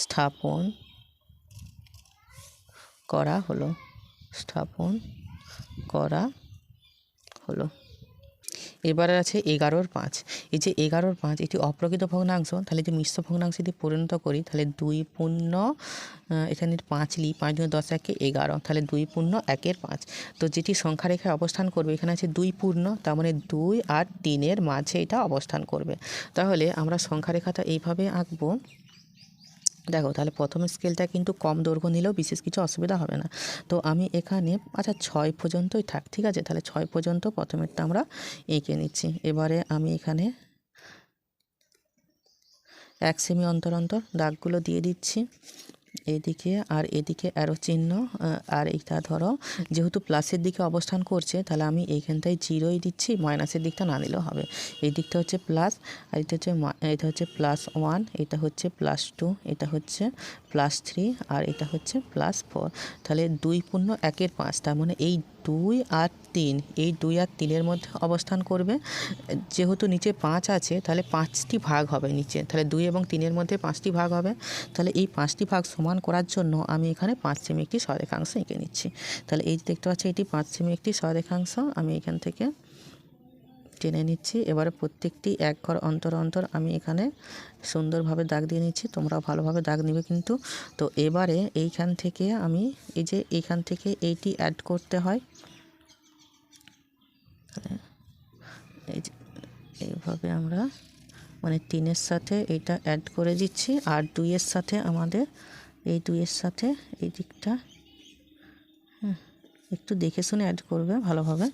স্থাপন করা হলো। এবারে আছে 11-র 5। এই যে 11-র 5 এটি অপ্রকৃত ভগ্নাংশ। তাহলে যে মিশ্র ভগ্নাংশে যদি পরিণত করি তাহলে 2 পূর্ণ এখানে 5 লি, 5 × 10 = 11, তাহলে 2 পূর্ণ 1-এর 5। তো যেটি সংখ্যা রেখায় অবস্থান করবে এখানে আছে 2 পূর্ণ, তার মানে 2 আর 3-এর মাঝে এটা অবস্থান করবে। তাহলে আমরা সংখ্যা রেখাটা এইভাবে আঁকবো। দেখো তাহলে প্রথমে স্কেলটা কিন্তু কম দৈর্ঘ্য নিলেও বিশেষ কিছু অসুবিধা হবে না। তো আমি এখানে 6 পর্যন্তই থাক, ঠিক আছে। তাহলে 6 পর্যন্ত প্রথমেরটা আমরা এঁকে নিচ্ছি। এবারে আমি এখানে 1 সেমি অন্তর দাগগুলো দিয়ে দিচ্ছি এদিকে আর এদিকে অ্যারো চিহ্ন। আর এটা ধরো যেহেতু প্লাসের দিকে অবস্থান করছে তাহলে আমি এইখানটায় 0ই দিচ্ছি, মাইনাসের দিকটা না দিলেও হবে। এই দিকটা হচ্ছে প্লাস, আর এটা হচ্ছে +1, এটা হচ্ছে +2, এটা হচ্ছে +3, আর এটা হচ্ছে +4। তাহলে 2 পূর্ণ 1-এর 5, তার মানে এই 2 আর 3, এই 2 আর 3-এর মধ্যে অবস্থান করবে। যেহেতু নিচে 5 আছে তাহলে 5টি ভাগ হবে নিচে, তাহলে 2 এবং 3-এর মধ্যে 5টি ভাগ হবে। তাহলে এই 5টি ভাগ সমান করার জন্য আমি এখানে 5 সেমি একটি সরেখাংশ এঁকে নিচ্ছি। তাহলে এই যে দেখতে পাচ্ছি এটি 5 সেমি একটি সরেখাংশ আমি এখান থেকে টেনে নিচ্ছি। এবারে প্রত্যেকটি এক ঘর অন্তর অন্তর আমি এখানে সুন্দরভাবে দাগ দিয়ে নিচ্ছি, তোমরাও ভালোভাবে দাগ নিবে কিন্তু। তো এবারে এইখান থেকে আমি এই যে এইখান থেকে এইটি অ্যাড করতে হয়, এই যে এইভাবে আমরা মানে 3-এর সাথে এইটা অ্যাড করে দিচ্ছি, আর 2-এর সাথে আমাদের এই 2-এর সাথে এই দিকটা একটু দেখে শুনে অ্যাড করবে ভালোভাবে।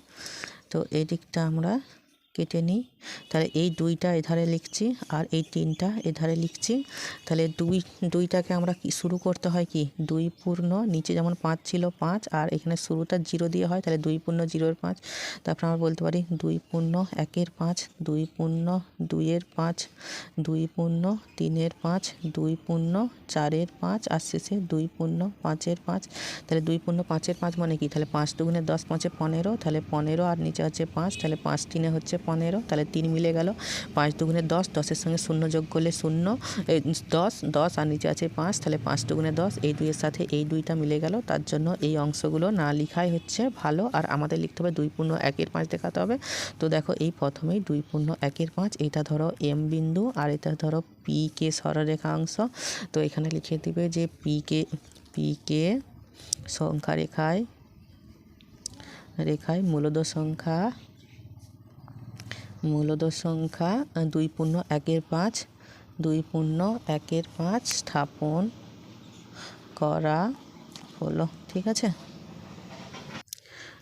তো এই দিকটা আমরা কেটে নিই। তাহলে এই 2টা এধারে লিখছি আর এই 3টা এধারে লিখছি। তাহলে 2টাকে আমরা কি শুরু করতে হয় কি 2 পূর্ণ, নিচে যেমন 5 ছিল 5, আর এখানে শুরুটা 0 দিয়ে হয়, তাহলে 2 পূর্ণ 0-এর 5। তারপর আমরা বলতে পারি 2 পূর্ণ 1-এর 5, 2 পূর্ণ 2-এর 5, 2 পূর্ণ 3-এর 5, 2 পূর্ণ 4-এর 5, আর শেষে 2 পূর্ণ 5-এর 5। তাহলে 2 পূর্ণ 5-এর 5 মানে কি, তাহলে 5 দুগুণে 10, 5-এ 15, তাহলে 15 আর নিচে আছে 5, তাহলে 5 3-এ হচ্ছে 15, তাহলে 3 মিলে গেল। 5 দুগুণে 10, 10-এর সঙ্গে 0 যোগ করলে 0, 10, 10 আর নিচে আছে 5, তাহলে 5 দুগুণে 10, এই 2-এর সাথে এই 2টা মিলে গেল। তার জন্য এই অংশগুলো না লিখাই হচ্ছে ভালো, আর আমাদের লিখতে হবে 2 পূর্ণ 1-এর 5 দেখাতে হবে। তো দেখো এই প্রথমেই 2 পূর্ণ 1-এর 5, এইটা ধরো এম বিন্দু আর এটা ধরো পি কে সরলরেখাংশ। তো এখানে লিখে দিবে যে পি কে সংখ্যা রেখায় মূলদ সংখ্যা 2 পূর্ণ 1-এর 5, 2 পূর্ণ 1-এর 5 স্থাপন করা হলো। ঠিক আছে,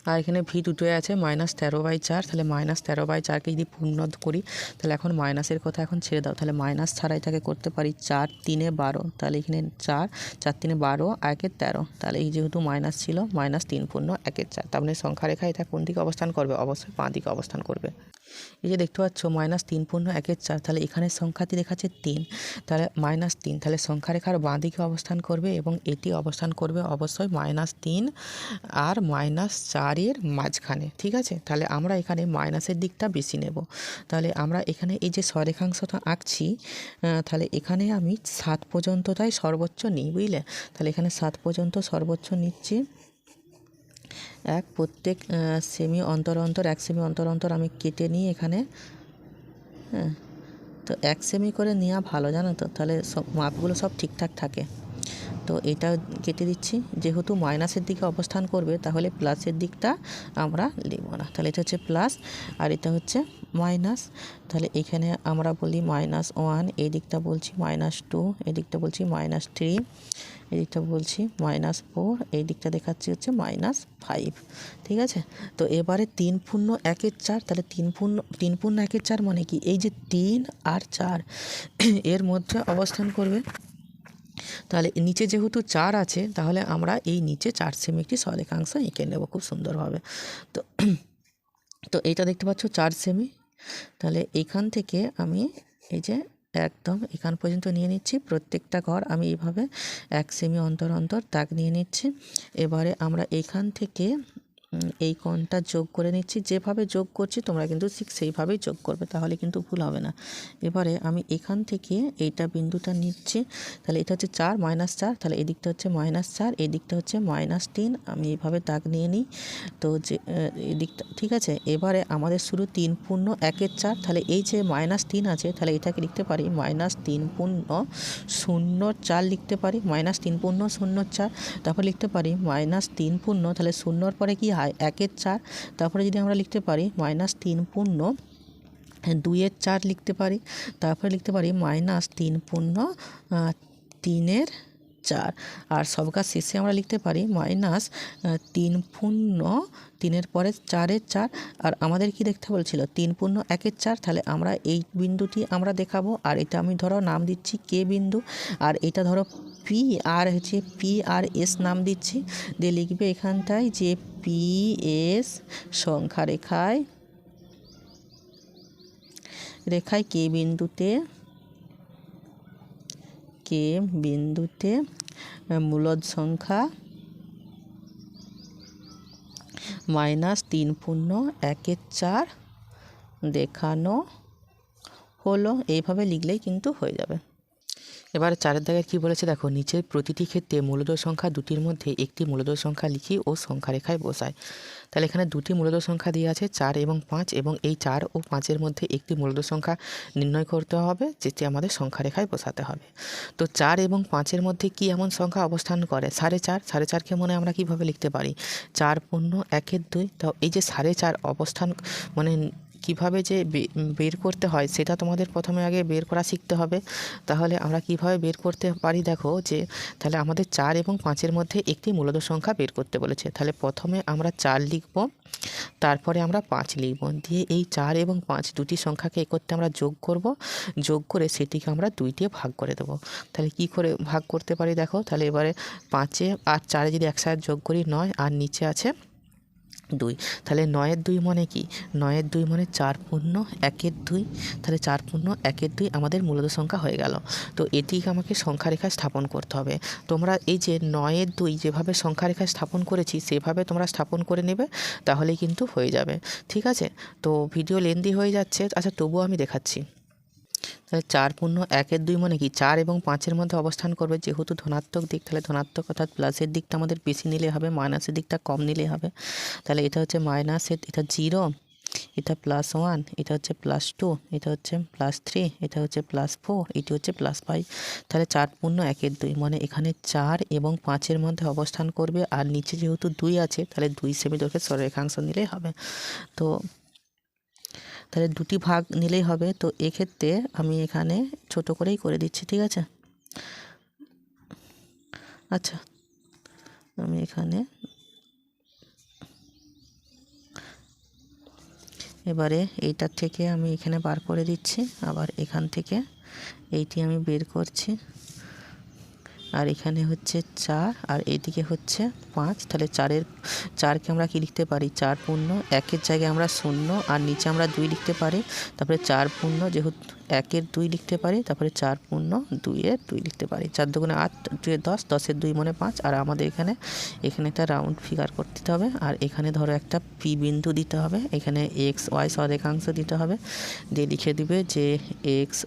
আর এখানে ভি দুটোই আছে -13/4, তাহলে -13/4কে যদি পূর্ণ করি তাহলে এখন মাইনাসের কথা এখন ছেড়ে দাও, তাহলে মাইনাস ছাড়া এটাকে করতে পারি 4 3-এ 12, তাহলে এখানে 4 4 3-এ 12 1-এ 13, তাহলে এই যেহেতু মাইনাস ছিল -3 পূর্ণ 1-এর 4, তার মানে সংখ্যা রেখা এটা কোন দিকে অবস্থান করবে, অবশ্যই বাঁ দিকে অবস্থান করবে। এই যে দেখতে পাচ্ছ -3 পূর্ণ 1-এর 4, তাহলে এখানে সংখ্যাটি দেখাচ্ছে 3, তাহলে -3, তাহলে সংখ্যা রেখার বাঁ দিকে অবস্থান করবে এবং এটি অবস্থান করবে অবশ্যই -3 আর -4-এর মাঝখানে। ঠিক আছে, তাহলে আমরা এখানে মাইনাসের দিকটা বেশি নেব। তাহলে আমরা এখানে এই যে সরেখাংশটা আঁকছি, তাহলে এখানে আমি 7 পর্যন্তটাই সর্বোচ্চ নিই, বুঝলে। তাহলে এখানে 7 পর্যন্ত সর্বোচ্চ নিচ্ছি। প্রত্যেক সেমি অন্তর অন্তর 1 সেমি অন্তর অন্তর আমি কেটে নিই এখানে। হ্যাঁ, তো 1 সেমি করে নেওয়া ভালো, জানো তো, তাহলে সব মাপগুলো সব ঠিকঠাক থাকে। তো এটা কেটে দিচ্ছি, যেহেতু মাইনাসের দিকে অবস্থান করবে তাহলে প্লাসের দিকটা আমরা লিখব না, তাহলে এটা হচ্ছে প্লাস আর এটা হচ্ছে মাইনাস। তাহলে এখানে আমরা বলি -1, এই দিকটা বলছি -2, এই দিকটা বলছি -3, এই দিকটা বলছি -4, এই দিকটা দেখাচ্ছি হচ্ছে -5। ঠিক আছে, তো এবারে 3 পূর্ণ 1-এর 4, তাহলে 3 পূর্ণ 1-এর 4 মানে কি, এই যে 3 আর 4 এর মধ্যে অবস্থান করবে। তাহলে নিচে যেহেতু 4 আছে তাহলে আমরা এই নিচে 4 সেমি একটি সরেখাংশ এঁকে নেব খুব সুন্দরভাবে। তো তো এইটা দেখতে পাচ্ছ 4 সেমি, তাহলে এখান থেকে আমি এই যে একদম এখান পর্যন্ত নিয়ে নিচ্ছি, প্রত্যেকটা ঘর আমি এইভাবে 1 সেমি অন্তর অন্তর দাগ নিয়ে নিচ্ছি। এবারে আমরা এখান থেকে এই কোণটা যোগ করে নিচ্ছি, যেভাবে যোগ করছি তোমরা কিন্তু ঠিক সেইভাবেই যোগ করবে, তাহলে কিন্তু ভুল হবে না। এবারে আমি এখান থেকে এইটা বিন্দুটা নিচ্ছি, তাহলে এটা হচ্ছে 4 -4, তাহলে এই দিকটা হচ্ছে -4, এই দিকটা হচ্ছে -3, আমি এইভাবে দাগ নিয়ে নিই। তো যে এই দিকটা ঠিক আছে। এবারে আমাদের শুরু 3 পূর্ণ 1-এর 4, তাহলে এই যে -3 আছে তাহলে এটাকে লিখতে পারি -3 পূর্ণ 0-4 লিখতে পারি, -3 পূর্ণ 0-4। তারপর লিখতে পারি -3 পূর্ণ, তাহলে 0-র পরে কি হয় 1-এর 4, তারপরে যদি আমরা লিখতে পারি -3 পূর্ণ 2-এর 4 লিখতে পারি, তারপরে লিখতে পারি -3 পূর্ণ 3-এর 4, আর সবকার শেষে আমরা লিখতে পারি -3 পূর্ণ 3-এর পরে 4-এর 4। আর আমাদের কি দেখতে বলছিল 3 পূর্ণ 1-এর 4, তাহলে আমরা এই বিন্দুটি আমরা দেখাবো, আর এটা আমি ধরো নাম দিচ্ছি কে বিন্দু, আর এটা ধরো পি আর হচ্ছে পি আর এস নাম দিচ্ছি, দিয়ে লিখবে এখানটায় যে পি এস সংখ্যা রেখায় কে বিন্দুতে মূলদ সংখ্যা -3 × 1/4 দেখানো হলো। এইভাবে লিখলেই কিন্তু হয়ে যাবে। এবার 4 দাগে কী বলেছে দেখো, নিচের প্রতিটি ক্ষেত্রে মূলদ সংখ্যা দুটির মধ্যে একটি মূলদ সংখ্যা লিখি ও সংখ্যা রেখায় বসাই। তাহলে এখানে দুটি মূলদ সংখ্যা দিয়ে আছে 4 এবং 5, এবং এই 4 ও 5-এর মধ্যে একটি মূলদ সংখ্যা নির্ণয় করতে হবে, যেটি আমাদের সংখ্যা রেখায় বসাতে হবে। তো 4 এবং 5-এর মধ্যে কি এমন সংখ্যা অবস্থান করে? 4.5। 4.5কে মনে আমরা কীভাবে লিখতে পারি? 4 পূর্ণ 1/2। তো এই যে 4.5 অবস্থান মানে কিভাবে যে বের করতে হয় সেটা তোমাদের প্রথমে আগে বের করা শিখতে হবে। তাহলে আমরা কিভাবে বের করতে পারি দেখো, যে তাহলে আমাদের 4 এবং 5-এর মধ্যে একটি মূলদ সংখ্যা বের করতে বলেছে। তাহলে প্রথমে আমরা 4 লিখব, তারপরে আমরা 5 লিখব, দিয়ে এই 4 এবং 5 দুটি সংখ্যাকে একত্রে আমরা যোগ করব, যোগ করে সেটিকে আমরা 2 দিয়ে ভাগ করে দেবো। তাহলে কি করে ভাগ করতে পারি দেখো, তাহলে এবারে 5 আর 4 যদি একসাথে যোগ করি 9, আর নিচে আছে 2। তাহলে 9-এর 2 মানে কি? 9-এর 2 মানে 4 পূর্ণ 1/2। তাহলে 4 পূর্ণ 1/2 আমাদের মূলদ সংখ্যা হয়ে গেল। তো এটিকে আমাকে সংখ্যা রেখায় স্থাপন করতে হবে। তোমরা এই যে 9-এর 2 যেভাবে সংখ্যা রেখায় স্থাপন করেছি সেভাবে তোমরা স্থাপন করে নেবে, তাহলেই কিন্তু হয়ে যাবে। ঠিক আছে? তো ভিডিও লেন্দি হয়ে যাচ্ছে, আচ্ছা তবুও আমি দেখাচ্ছি। তাহলে 4 পূর্ণ 1/2 মানে কি? 4 এবং 5-এর মধ্যে অবস্থান করবে, যেহেতু ধনাত্মক দিক তাহলে ধনাত্মক অর্থাৎ প্লাসের দিকটা আমাদের বেশি নিলে হবে, মাইনাসের দিকটা কম নিলে হবে। তাহলে এটা হচ্ছে মাইনাসের, এটা 0, এটা +1, এটা হচ্ছে +2, এটা হচ্ছে +3, এটা হচ্ছে +4, এটি হচ্ছে +5। তাহলে 4 পূর্ণ 1/2 মানে এখানে 4 এবং 5-এর মধ্যে অবস্থান করবে, আর নিচে যেহেতু 2 আছে তাহলে 2 সেমি দৈর্ঘ্যের সরলরেখাংশ নিলেই হবে। তো তাহলে দুটি ভাগ নিলেই হবে। তো এক্ষেত্রে আমি এখানে ছোট করেই করে দিচ্ছি, ঠিক আছে? আচ্ছা আমি এখানে এবারে এইটার থেকে আমি এখানে বার করে দিচ্ছি, আবার এখান থেকে এইটি আমি বের করছি, আর এখানে হচ্ছে 4 আর এইদিকে হচ্ছে 5। তাহলে 4কে আমরা কি লিখতে পারি? 4 পূর্ণ 1-এর জায়গায় আমরা 0 আর নিচে আমরা 2 লিখতে পারি। তারপরে 4 পূর্ণ যেহেতু 1-এর 2 লিখতে পারি, তারপরে 4 পূর্ণ 2-এর 2 লিখতে পারি। 4 দুগুণে 8, 2-এ 10, 10-এর 2 মানে 5। আর আমাদের এখানে একটা রাউন্ড ফিগার করতে হবে, আর এখানে ধরো একটা পি বিন্দু দিতে হবে, এখানে এক্স ওয়াই সরেখাংশ দিতে হবে, দিয়ে লিখে দিবে যে এক্স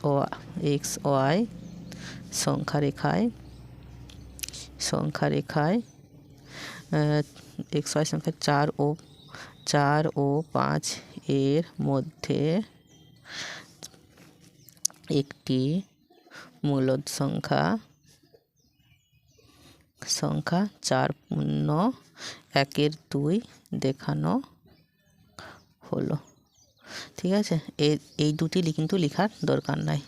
ওয়াই সংখ্যা রেখায় এক্স ওয়াই সংখ্যা 4 ও 5 এর মধ্যে একটি মূলদ সংখ্যা 4 পূর্ণ 1/2 দেখানো হলো। ঠিক আছে? এই দুটি কিন্তু লেখার দরকার নাই।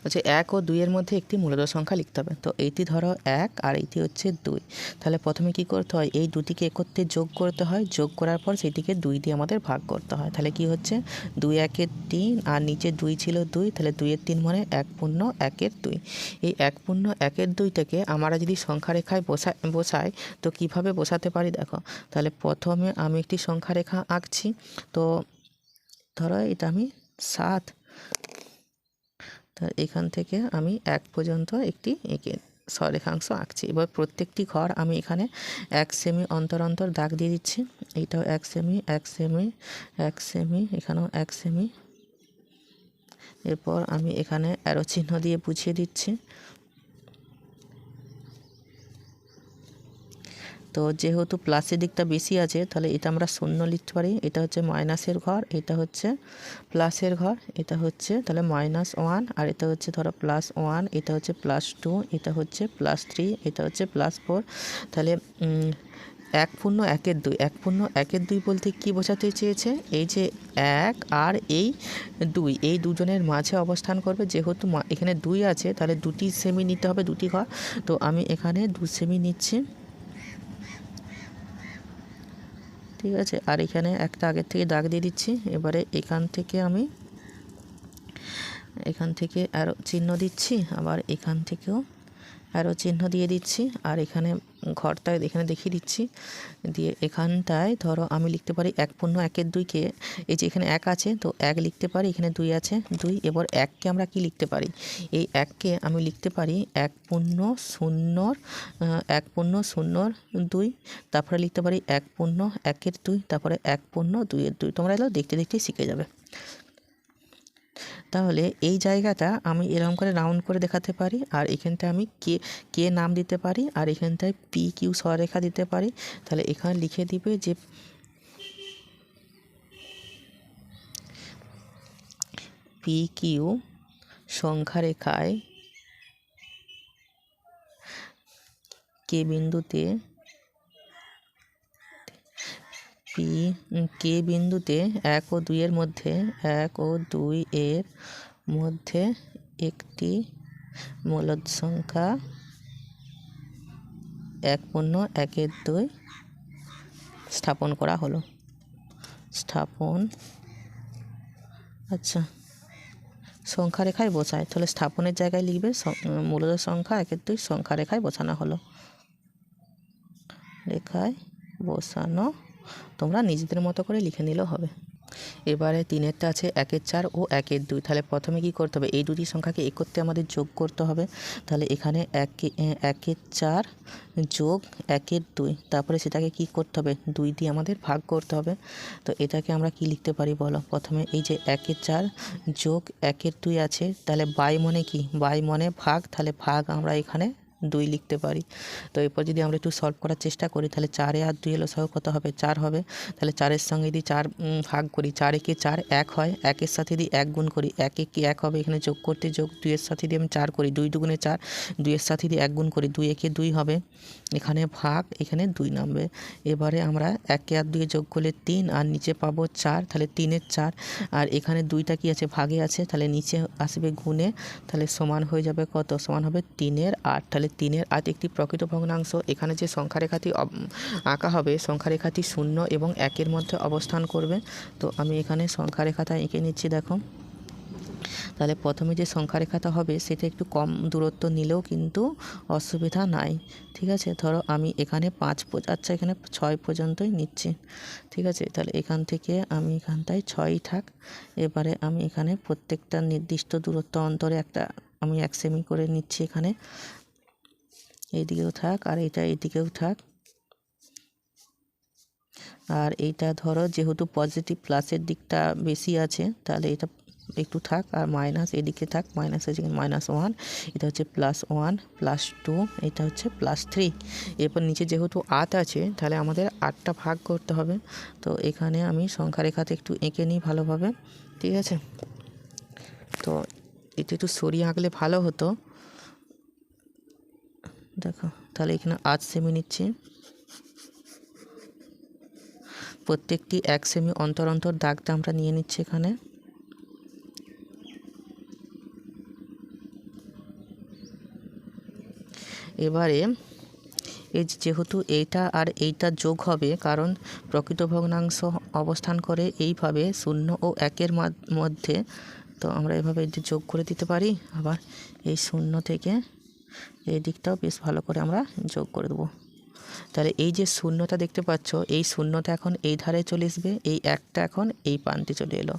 হচ্ছে 1 ও 2-এর মধ্যে একটি মূলদ সংখ্যা লিখতে হবে। তো এইটি ধরো 1 আর এইটি হচ্ছে 2। তাহলে প্রথমে কি করতে হয়? এই দুটিকে একত্রে যোগ করতে হয়, যোগ করার পর সেটিকে 2 দিয়ে আমাদের ভাগ করতে হয়। তাহলে কি হচ্ছে? 2 1-এর 3 আর নিচে 2 ছিল 2, তাহলে 2-এর 3 মানে 1 পূর্ণ 1-এর 2। এই 1 পূর্ণ 1-এর 2টাকে আমরা যদি সংখ্যা রেখায় বসাই তো কিভাবে বসাতে পারি দেখো। তাহলে প্রথমে আমি একটি সংখ্যা রেখা আঁকছি। তো ধরো এটা আমি 7, এখান থেকে আমি 1 পর্যন্ত একটি সরেখাংশ আঁকছি। এবার প্রত্যেকটি ঘর আমি এখানে 1 সেমি অন্তর অন্তর দাগ দিয়ে দিচ্ছি। এইটাও 1 সেমি, 1 সেমি, 1 সেমি, এখানেও 1 সেমি। এরপর আমি এখানে অ্যারো চিহ্ন দিয়ে বুঝিয়ে দিচ্ছি। তো যেহেতু প্লাসের দিকটা বেশি আছে তাহলে এটা আমরা 0 লিখতে পারি। এটা হচ্ছে মাইনাসের ঘর, এটা হচ্ছে প্লাসের ঘর, এটা হচ্ছে তাহলে -1, আর এটা হচ্ছে ধরো +1, এটা হচ্ছে +2, এটা হচ্ছে +3, এটা হচ্ছে +4। তাহলে 1 পূর্ণ 1-এর 2, 1 পূর্ণ 1-এর 2 বলতে কি বোঝাতে চেয়েছে? এই যে 1 আর এই 2, এই দুজনের মাঝে অবস্থান করবে। যেহেতু এখানে 2 আছে তাহলে 2টি সেমি নিতে হবে, 2টি ঘর। তো আমি এখানে 2 সেমি নিচ্ছি, ঠিক আছে? আর এখানে একটা আগের থেকে দাগ দিয়ে দিচ্ছি। এবারে এখান থেকে আমি অ্যারো চিহ্ন দিচ্ছি, আবার এখান থেকেও অ্যারো চিহ্ন দিয়ে দিচ্ছি, আর এখানে ঘরটায় এখানে দেখিয়ে দিচ্ছি। দিয়ে এখানটায় ধরো আমি লিখতে পারি 1.1-2কে, এই যে এখানে 1 আছে তো 1 লিখতে পারি, এখানে 2 আছে 2। এবার 1কে আমরা কি লিখতে পারি, এই 1কে আমি লিখতে পারি 1.0-1.0-2, তারপরে লিখতে পারি 1.1-2, তারপরে 1.2-2। তোমরা এগুলো দেখতে দেখতেই শিখে যাবে। তাহলে এই জায়গাটা আমি এরকম করে রাউন্ড করে দেখাতে পারি, আর এখানটায় আমি কে নাম দিতে পারি, আর এখানটায় PQ সরেখা দিতে পারি। তাহলে এখানে লিখে দিবে যে PQ সংখ্যা রেখায় কে বিন্দুতে কে বিন্দুতে 1 ও 2 এর মধ্যে 1 ও 2 এর মধ্যে একটি মূলদ সংখ্যা 1.1-2 স্থাপন করা হলো। আচ্ছা, সংখ্যা রেখায় বসায়, তাহলে স্থাপনের জায়গায় লিখবে মূলদ সংখ্যা 1-2 সংখ্যা রেখায় বসানো হলো, রেখায় বসানো। তোমরা নিজেদের মতো করে লিখে নিলেও হবে। এবারে 3-এরটা আছে 1-4 ও 1-2। তাহলে প্রথমে কি করতে হবে, এই দুটি সংখ্যাকে একত্রে আমাদের যোগ করতে হবে। তাহলে এখানে 1-4 যোগ 1-2, তারপরে সেটাকে কি করতে হবে, 2 দিয়ে আমাদের ভাগ করতে হবে। তো এটাকে আমরা কি লিখতে পারি বলো, প্রথমে এই যে 1-4 যোগ 1-2 আছে, তাহলে বাই মানে কি, বাই মানে ভাগ, তাহলে ভাগ আমরা এখানে 2 লিখতে পারি। তো এরপর যদি আমরা একটু সলভ করার চেষ্টা করি, তাহলে 4 আর 2 লসাগু কত হবে, 4 হবে। তাহলে 4-এর সঙ্গে যদি 4 ভাগ করি, 4-একে 4 1 হয়, 1-এর সাথে যদি 1 গুণ করি, 1-এ কি 1 হবে, এখানে যোগ করতে যোগ, 2-এর সাথে যদি আমি 4 করি, 2 দুগুণে 4, 2-এর সাথে যদি 1 গুণ করি, 2-একে 2 হবে, এখানে ভাগ, এখানে 2 নামবে। এবারে আমরা 1 আর 2 যোগ করলে 3, আর নিচে পাবো 4, তাহলে 3-এর 4, আর এখানে 2টা কি আছে, ভাগে আছে, তাহলে নিচে আসবে গুণে, তাহলে সমান হয়ে যাবে কত, সমান হবে 3-এর 8। তাহলে 3-এর 8 একটি প্রকৃত ভগ্নাংশ। এখানে যে সংখ্যারেখাটি আঁকা হবে, সংখ্যারেখাটি 0 এবং 1-এর মধ্যে অবস্থান করবে। তো আমি এখানে সংখ্যারেখাটা এঁকে নিচ্ছি, দেখো। তাহলে প্রথমে যে সংখ্যারেখাটা হবে সেটা একটু কম দূরত্ব নিলেও কিন্তু অসুবিধা নাই, ঠিক আছে। ধরো আমি এখানে 5, আচ্ছা এখানে 6 পর্যন্তই নিচ্ছি, ঠিক আছে। তাহলে এখান থেকে আমি এখানটায় 6ই থাক। এবারে আমি এখানে প্রত্যেকটা নির্দিষ্ট দূরত্ব অন্তরে একটা আমি 1 সেমি করে নিচ্ছি, এখানে এইদিকেও থাক, আর এটা এইদিকেও থাক। আর এইটা ধরো যেহেতু পজিটিভ প্লাসের দিকটা বেশি আছে, তাহলে এটা একটু থাক, আর মাইনাস এদিকে থাক, মাইনাস আছে -1, এটা হচ্ছে +1 +2, এটা হচ্ছে +3। এরপর নিচে যেহেতু 8 আছে, তাহলে আমাদের 8টা ভাগ করতে হবে। তো এখানে আমি সংখ্যারেখাতে একটু এঁকে নিই ভালোভাবে, ঠিক আছে। তো এটা একটু সরিয়ে আঁকলে ভালো হতো, দেখো। তাহলে এখানে 8 সেমি নিচ্ছি, প্রত্যেকটি 1 সেমি অন্তর অন্তর দাগটা আমরা নিয়ে নিচ্ছি এখানে। এবারে এই যেহেতু এইটা আর এইটা যোগ হবে, কারণ প্রকৃত ভগ্নাংশ অবস্থান করে এইভাবে 0 ও 1-এর মধ্যে, তো আমরা এভাবে যোগ করে দিতে পারি। আবার এই 0 থেকে এই দিকটাও বেশ ভালো করে আমরা যোগ করে দেবো। তাহলে এই যে শূন্যটা দেখতে পাচ্ছ, এই শূন্যটা এখন এই ধারে চলে আসবে, এই 1টা এখন এই প্রান্তে চলে এলো।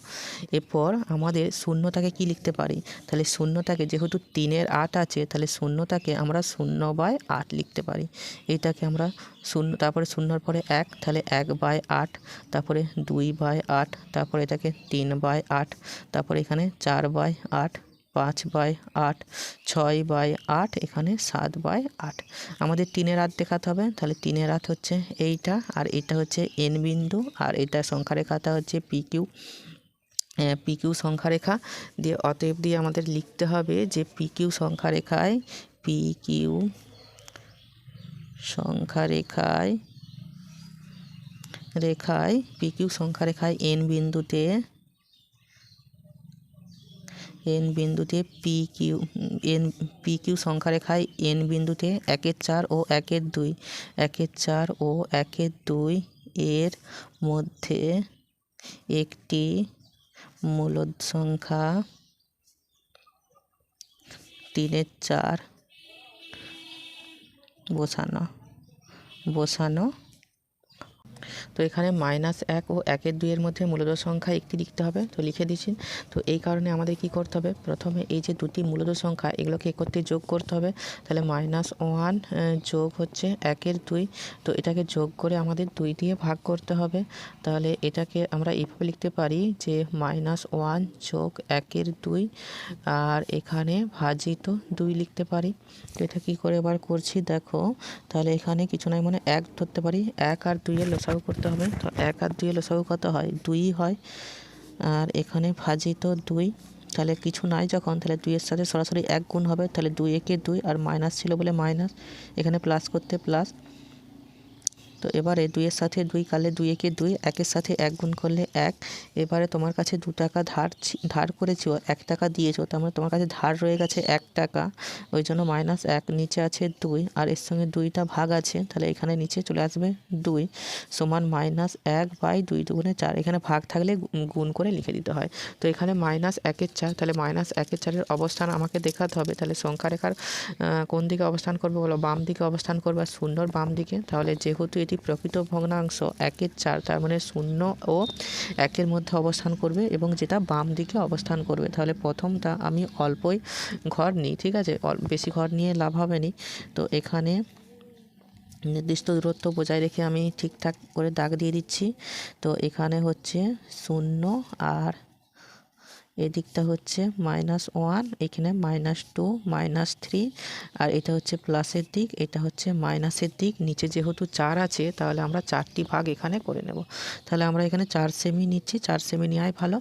এরপর আমাদের শূন্যটাকে কি লিখতে পারি, তাহলে শূন্যটাকে যেহেতু 3-এর 8 আছে, তাহলে শূন্যটাকে আমরা 0/8 লিখতে পারি। এইটাকে আমরা 0, তারপরে 0-র পরে 1, তাহলে 1/8, তারপরে 2/8, তারপরে এটাকে 3/8, তারপরে এখানে 4/8, 5/8, 6/8, এখানে 7/8। আমাদের 3-এর 8 দেখাতে হবে, তাহলে 3-এর 8 হচ্ছে এইটা, আর এটা হচ্ছে N বিন্দু, আর এটা সংখ্যারেখাটা হচ্ছে PQ সংখ্যারেখা দিয়ে। অতএব দিয়ে আমাদের লিখতে হবে যে PQ সংখ্যারেখায় PQ সংখ্যারেখায় N বিন্দুতে PQ সংখ্যারেখায় N বিন্দুতে 1-4 ও 1-2 1-4 ও 1-2 এর মধ্যে একটি মূলদ সংখ্যা 3-4 বসানো। তো এখানে -1 ও 1-2 মধ্যে মূলদ সংখ্যা একটি লিখতে হবে, তো লিখে দিচ্ছি। তো এই কারণে আমাদের কি করতে হবে, প্রথমে এই যে দুটি মূলদ সংখ্যা এগুলোকে একত্রে যোগ করতে হবে। তাহলে -1 যোগ হচ্ছে 1/2, তো এটাকে যোগ করে আমাদের 2 দিয়ে ভাগ করতে হবে। তাহলে এটাকে আমরা এইভাবে লিখতে পারি যে -1 যোগ 1/2 আর এখানে ভাজিত 2 লিখতে পারি। তো এটা কী করে এবার করছি দেখো, তাহলে এখানে কিছু নাই মানে 1 ধরতে পারি, 1 আর 2 এর লসাগু করতে হবে। তো 1 আর 2 এর লসাগু কত হয়, 2 হয়। আর এখানে ভাজিত 2, তাহলে কিছু নাই যখন, তাহলে 2 এর সাথে সরাসরি 1 গুণ হবে, তাহলে 2 একে 2 আর মাইনাস ছিল বলে মাইনাস, এখানে প্লাস করতে প্লাস। তো এবারে 2 এর সাথে 2 কাটলে 2 একে 2, 1 সাথে 1 গুণ করলে 1। এবারে তোমার কাছে 2 টাকা ধার করেছো, 1 টাকা দিয়েছো, তার মানে তোমার কাছে ধার রয়ে গেছে 1 টাকা, ওই জন্য -1, নিচে আছে 2 আর এর সঙ্গে 2টা ভাগ আছে, তাহলে এখানে নিচে চলে আসবে 2 সমান -1/2 2 4। এখানে ভাগ থাকলে গুণ করে লিখে দিতে হয়। তো এখানে -1/4, তাহলে -1/4 অবস্থান আমাকে দেখাতে হবে। তাহলে সংখ্যা রেখার কোন দিকে অবস্থান করবে বলো, বাম দিকে অবস্থান করবে, আর শূন্যর বাম দিকে। তাহলে যেহেতু এটি প্রকৃত ভগ্নাংশ 1/4, তার মানে 0 ও 1-এর মধ্যে অবস্থান করবে এবং যেটা বাম দিকে অবস্থান করবে। তাহলে প্রথমটা আমি অল্পই ঘর নিই, ঠিক আছে, বেশি ঘর নিয়ে লাভ হবে নি। তো এখানে নির্দিষ্ট দূরত্ব বজায় রেখে আমি ঠিকঠাক করে দাগ দিয়ে দিচ্ছি। তো এখানে হচ্ছে 0 আর এদিকটা হচ্ছে -1, এখানে -2 -3 আর এটা হচ্ছে প্লাসের দিক, এটা হচ্ছে মাইনাসের দিক। নিচে যেহেতু 4 আছে তাহলে আমরা 4টি ভাগ এখানে করে নেব। তাহলে আমরা এখানে 4 সেমি নিচ্ছি, 4 সেমি নেওয়াই ভালো।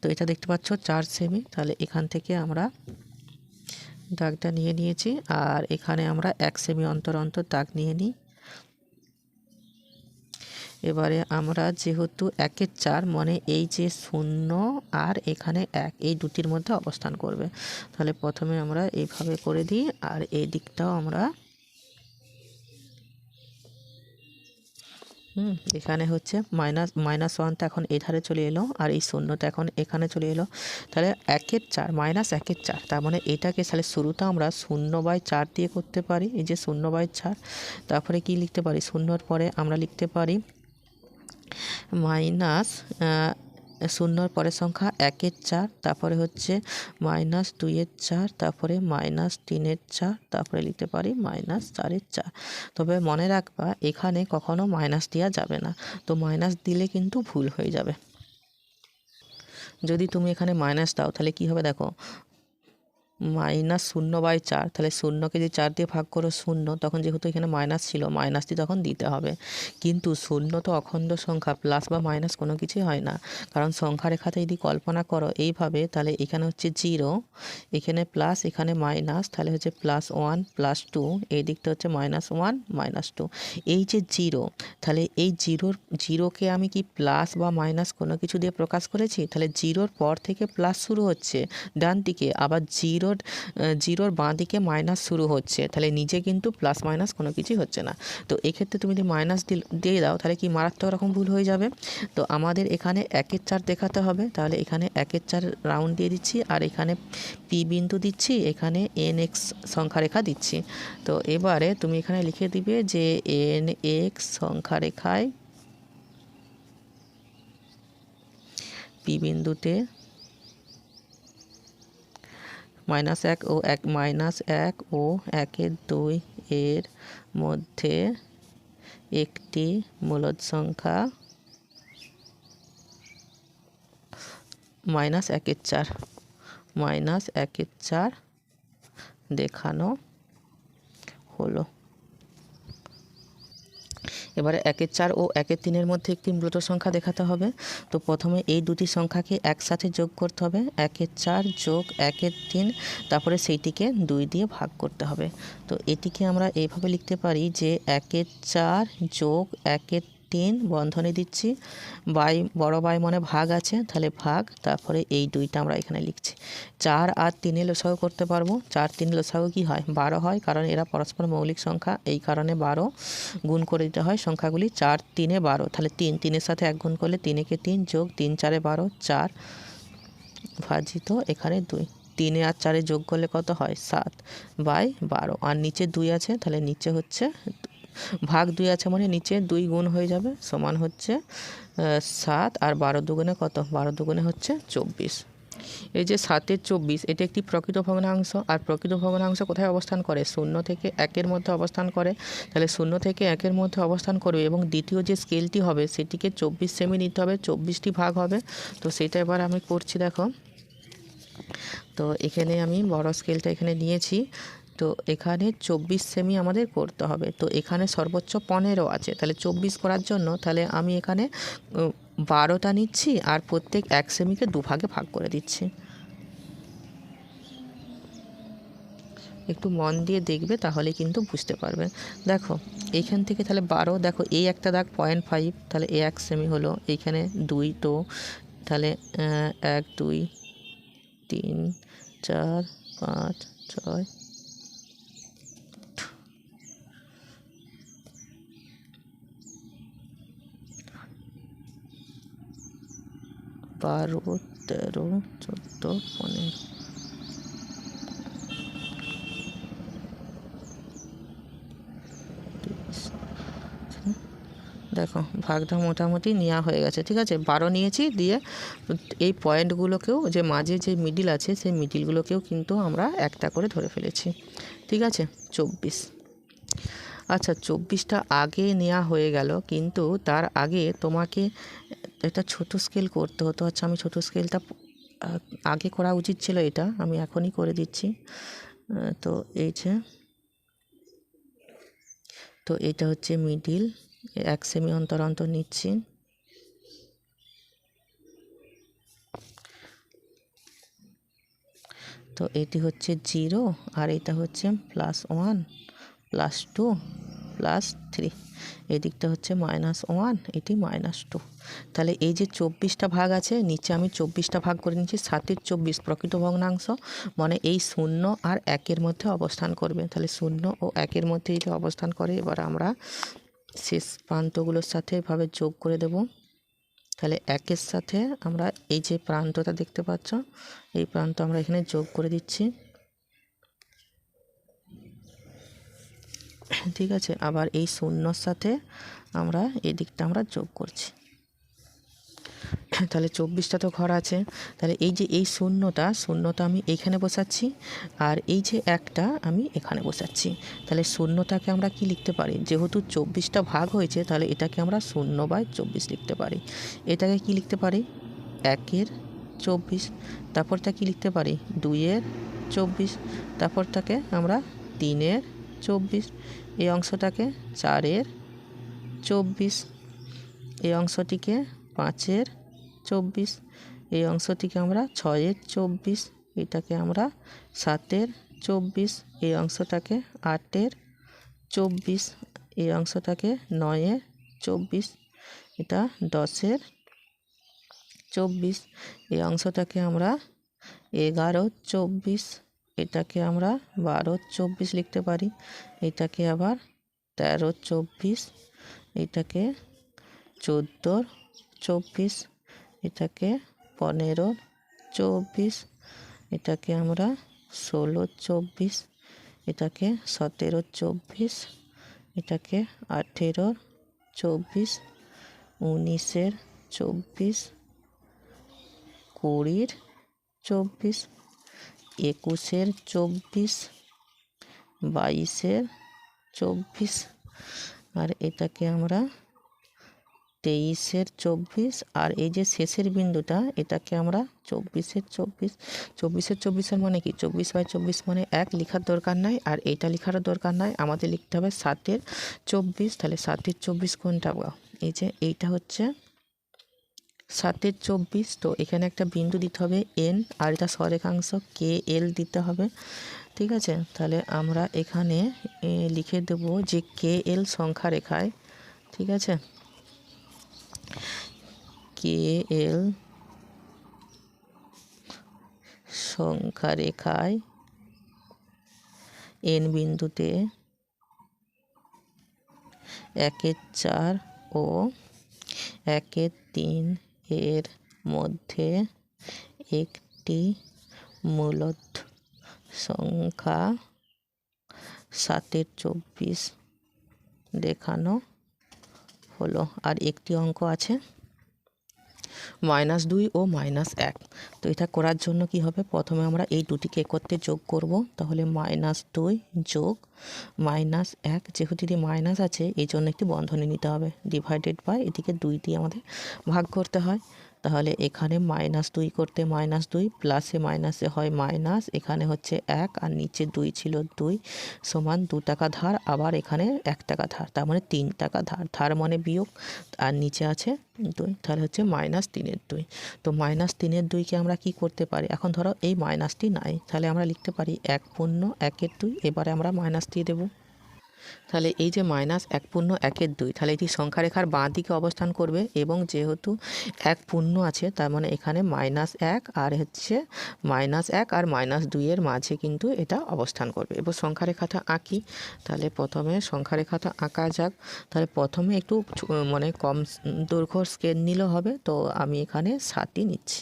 তো এটা দেখতে পাচ্ছ 4 সেমি, তাহলে এখান থেকে আমরা দাগটা নিয়ে নিয়েছি। আর এখানে আমরা 1 সেমি অন্তর অন্তর দাগ নিয়ে নিই। এবারে আমরা যেহেতু 1/4 মানে এই যে 0 আর এখানে 1, এই দুটির মধ্যে অবস্থান করবে, তাহলে প্রথমে আমরা এইভাবে করে দিই। আর এই দিকটাও আমরা এখানে হচ্ছে -1টা এখন এই ধারে চলে এলো আর এই 0টা এখন এখানে চলে এলো। তাহলে 1/4 -1/4, তার মানে এটাকে তাহলে শুরুটা আমরা 0/4 দিয়ে করতে পারি। এই যে 0/4, তারপরে কি লিখতে পারি, 0-র পরে আমরা লিখতে পারি -0-র পরের সংখ্যা 1/4, তারপরে হচ্ছে -2/4, তারপরে -3/4, তারপরে লিখতে পারি -4/4। তবে মনে রাখবা এখানে কখনো মাইনাস দেওয়া যাবে না, তো মাইনাস দিলে কিন্তু ভুল হয়ে যাবে। যদি তুমি এখানে মাইনাস দাও তাহলে কি হবে দেখো, -0/4, তাহলে 0কে যদি 4 দিয়ে ভাগ করো 0, তখন যেহেতু এখানে মাইনাস ছিল মাইনাসটি তখন দিতে হবে। কিন্তু 0 তো অখণ্ড সংখ্যা, প্লাস বা মাইনাস কোনো কিছুই হয় না। কারণ সংখ্যা রেখাতে যদি কল্পনা করো এইভাবে, তাহলে এখানে হচ্ছে 0, এখানে প্লাস, এখানে মাইনাস, তাহলে হচ্ছে +1 +2, এই দিকটা হচ্ছে -1 -2। এই যে 0, তাহলে এই জিরোকে আমি কি প্লাস বা মাইনাস কোনো কিছু দিয়ে প্রকাশ করেছি? তাহলে 0-র পর থেকে প্লাস শুরু হচ্ছে ডান দিকে, আবার জিরোর বাঁ দিকে মাইনাস শুরু হচ্ছে, তাহলে নিচে কিন্তু প্লাস মাইনাস কোনো কিছুই হচ্ছে না। তো এক্ষেত্রে তুমি যদি মাইনাস দিয়ে দাও তাহলে কি মারাত্মক রকম ভুল হয়ে যাবে। তো আমাদের এখানে 1/4 দেখাতে হবে, তাহলে এখানে 1/4 রাউন্ড দিয়ে দিচ্ছি আর এখানে পি বিন্দু দিচ্ছি, এখানে nx সংখ্যা রেখা দিচ্ছি। তো এবারে তুমি এখানে লিখে দিবে যে nx সংখ্যা রেখায় পি বিন্দুতে -1 ও 1/2 এর মধ্যে একটি মূলদ সংখ্যা -1/4 দেখানো হলো। এবারে 1/4 ও 1/3 মধ্যে একটি মূলদ সংখ্যা দেখাতে হবে। তো প্রথমে এই দুটি সংখ্যাকে একসাথে যোগ করতে হবে, 1/4 যোগ 1/3, তারপরে সেইটিকে 2 দিয়ে ভাগ করতে হবে। তো এটিকে আমরা এইভাবে লিখতে পারি যে 1/4 যোগ 1/3 বন্ধনী দিচ্ছি, বড় বাই মানে ভাগ আছে, তাহলে ভাগ, তারপরে এই 2টা আমরা এখানে লিখছি। 4 আর 3 লসাগু করতে পারবো, 4 3 লসাগু কি হয়, 12 হয়, কারণ এরা পরস্পর মৌলিক সংখ্যা, এই কারণে 12 গুণ করে দিতে হয় সংখ্যাগুলি। 4 3 12, তাহলে 3-এর সাথে 1 গুণ করলে 3 একে 3 যোগ 3 4 12 4 ভাজিত এখানে 2। 3 আর 4 যোগ করলে কত হয় 7/12, আর নিচে 2 আছে, তাহলে নিচে হচ্ছে ভাগ 2 আছে মানে নিচে 2 গুণ হয়ে যাবে, সমান হচ্ছে 7, আর 12 দুগুণে কত, 12 দুগুণে হচ্ছে 24। এই যে 7-এর 24 এটা একটি প্রকৃত ভগ্নাংশ, আর প্রকৃত ভগ্নাংশ কোথায় অবস্থান করে, 0 থেকে 1-এর মধ্যে অবস্থান করে। তাহলে 0 থেকে 1-এর মধ্যে অবস্থান করবে এবং দ্বিতীয় যে স্কেলটি হবে সেটিকে 24 সেমি নিতে হবে, 24টি ভাগ হবে। তো সেটা এবার আমি করছি, দেখো। তো এখানে আমি বড় স্কেলটা এখানে নিয়েছি, তো এখানে 24 সেমি আমাদের করতে হবে। তো এখানে সর্বোচ্চ 15 আছে, তাহলে 24 করার জন্য তাহলে আমি এখানে 12টা নিচ্ছি আর প্রত্যেক 1 সেমিকে 2 ভাগে ভাগ করে দিচ্ছি। একটু মন দিয়ে দেখবে তাহলে কিন্তু বুঝতে পারবে। দেখো এইখান থেকে তাহলে 12, দেখো এই একটা দাগ 0.5, তাহলে 1 সেমি হলো, এইখানে 2, তো তাহলে 1 2 3 4 5 6 12 13 14 15। দেখো ভাগটা মোটামুটি নেওয়া হয়ে গেছে, ঠিক আছে। 12 নিয়েছি, দিয়ে এই পয়েন্টগুলোকেও যে মাঝে যে মিডিল আছে সেই মিডিলগুলোকেও কিন্তু আমরা একটা করে ধরে ফেলেছি, ঠিক আছে। 24, আচ্ছা 24টা আগে নেওয়া হয়ে গেল, কিন্তু তার আগে তোমাকে একটা ছোট স্কেল করতে হতো। আচ্ছা আমি ছোট স্কেলটা আগে করা উচিত ছিল, এটা আমি এখনই করে দিচ্ছি। তো এই যে, তো এটা হচ্ছে মিডিল, 1 সেমি অন্তর অন্তর নিচ্ছি। তো এটি হচ্ছে 0, আর এটা হচ্ছে +1 +2 +3, এদিকটা হচ্ছে -1, এটি -2। তাহলে এই যে 24টা ভাগ আছে, নিচে আমি 24টা ভাগ করে নিচ্ছি। 7-এর 24 প্রকৃত ভগ্নাংশ, মানে এই 0 আর 1-এর মধ্যে অবস্থান করবে। তাহলে 0 ও 1-এর মধ্যে যদি অবস্থান করে, এবার আমরা শেষ প্রান্তগুলোর সাথে এভাবে যোগ করে দেব। তাহলে 1-এর সাথে আমরা এই যে প্রান্তটা দেখতে পাচ্ছ, এই প্রান্ত আমরা এখানে যোগ করে দিচ্ছি, ঠিক আছে। আবার এই 0-র সাথে আমরা এই দিকটা আমরা যোগ করছি। তাহলে 24টা তো ঘর আছে, তাহলে এই যে এই শূন্যটা আমি এইখানে বসাচ্ছি, আর এই যে একটা আমি এখানে বসাচ্ছি। তাহলে শূন্যটাকে আমরা কি লিখতে পারি, যেহেতু 24টা ভাগ হয়েছে, তাহলে এটাকে আমরা 0/24 লিখতে পারি। এটাকে কি লিখতে পারি, 1-এর 24, তারপরটা কি লিখতে পারি, 2-এর 24, তারপরটাকে আমরা 3-এর 24, এই অংশটাকে 4-এর 24, এই অংশটিকে 5-এর 24, এই অংশটিকে আমরা 6-এর 24, এটাকে আমরা 7-এর 24, এই অংশটাকে 8-এর 24, এই অংশটাকে 9-এর 24, এটা 10-এর 24, এই অংশটাকে আমরা 11-র 24, এটাকে আমরা 12-র 24 লিখতে পারি, এটাকে আবার 13-র 24, এটাকে 14-র 24, এটাকে 15-র 24, এটাকে আমরা 16-র 24, এটাকে 17-র 24, এটাকে 18-র 24, 19-এর 24, 20-র 24, 21-এর 24, 22-এর 24, আর এটাকে আমরা 23-এর 24, আর এই যে শেষের বিন্দুটা এটাকে আমরা 24-এর 24। 24-এর 24 মানে কি, 24/24 মানে 1 লেখার দরকার নাই, আর এইটা লেখারও দরকার নাই, আমাদের লিখতে হবে 7-এর 24। তাহলে 7-এর 24 কোনটা, এই যে এইটা হচ্ছে 7-এর 24। তো এখানে একটা বিন্দু দিতে হবে N, আর এটা সরেখাংশ KL দিতে হবে, ঠিক আছে। তাহলে আমরা এখানে লিখে দেব যে KL সংখ্যা রেখায়, ঠিক আছে, KL সংখ্যা রেখায় N বিন্দুতে 1-এর 4 ও 1-এর 3 এর মধ্যে একটি মূলদ সংখ্যা 7 × 24 দেখানো হলো। আর একটি অঙ্ক আছে -2 ও -1। তো এটা করার জন্য কি হবে, প্রথমে আমরা এই দুটিকে একত্রে যোগ করব। তাহলে -2 যোগ -1, যেহেতু এটি মাইনাস আছে এই জন্য একটি বন্ধনী নিতে হবে, ডিভাইডেড বাই এটিকে 2 দিয়ে আমাদের ভাগ করতে হয়। তাহলে এখানে -2 করতে -2 প্লাসে মাইনাসে হয় মাইনাস, এখানে হচ্ছে 1 আর নিচে 2 ছিল 2 সমান 2 টাকা ধার, আবার এখানে 1 টাকা ধার, তার মানে 3 টাকা ধার, ধার মানে বিয়োগ, আর নিচে আছে 2, তাহলে হচ্ছে -3/2। তো -3/2কে আমরা কি করতে পারি, এখন ধরো এই মাইনাসটি নাই, তাহলে আমরা লিখতে পারি 1/1/2। এবারে আমরা মাইনাস দিয়ে দেবো। তাহলে এই যে -1/1/2, তাহলে এটি সংখ্যা রেখার বাঁ দিকে অবস্থান করবে, এবং যেহেতু 1 পূর্ণ আছে তার মানে এখানে -1 আর হচ্ছে -1 আর -2 এর মাঝে কিন্তু এটা অবস্থান করবে। এবার সংখ্যা রেখাটা আঁকি। তাহলে প্রথমে সংখ্যা রেখাটা আঁকা যাক। তাহলে প্রথমে একটু মানে কম দৈর্ঘ্য স্কেল নিলে হবে, তো আমি এখানে 7ই নিচ্ছি,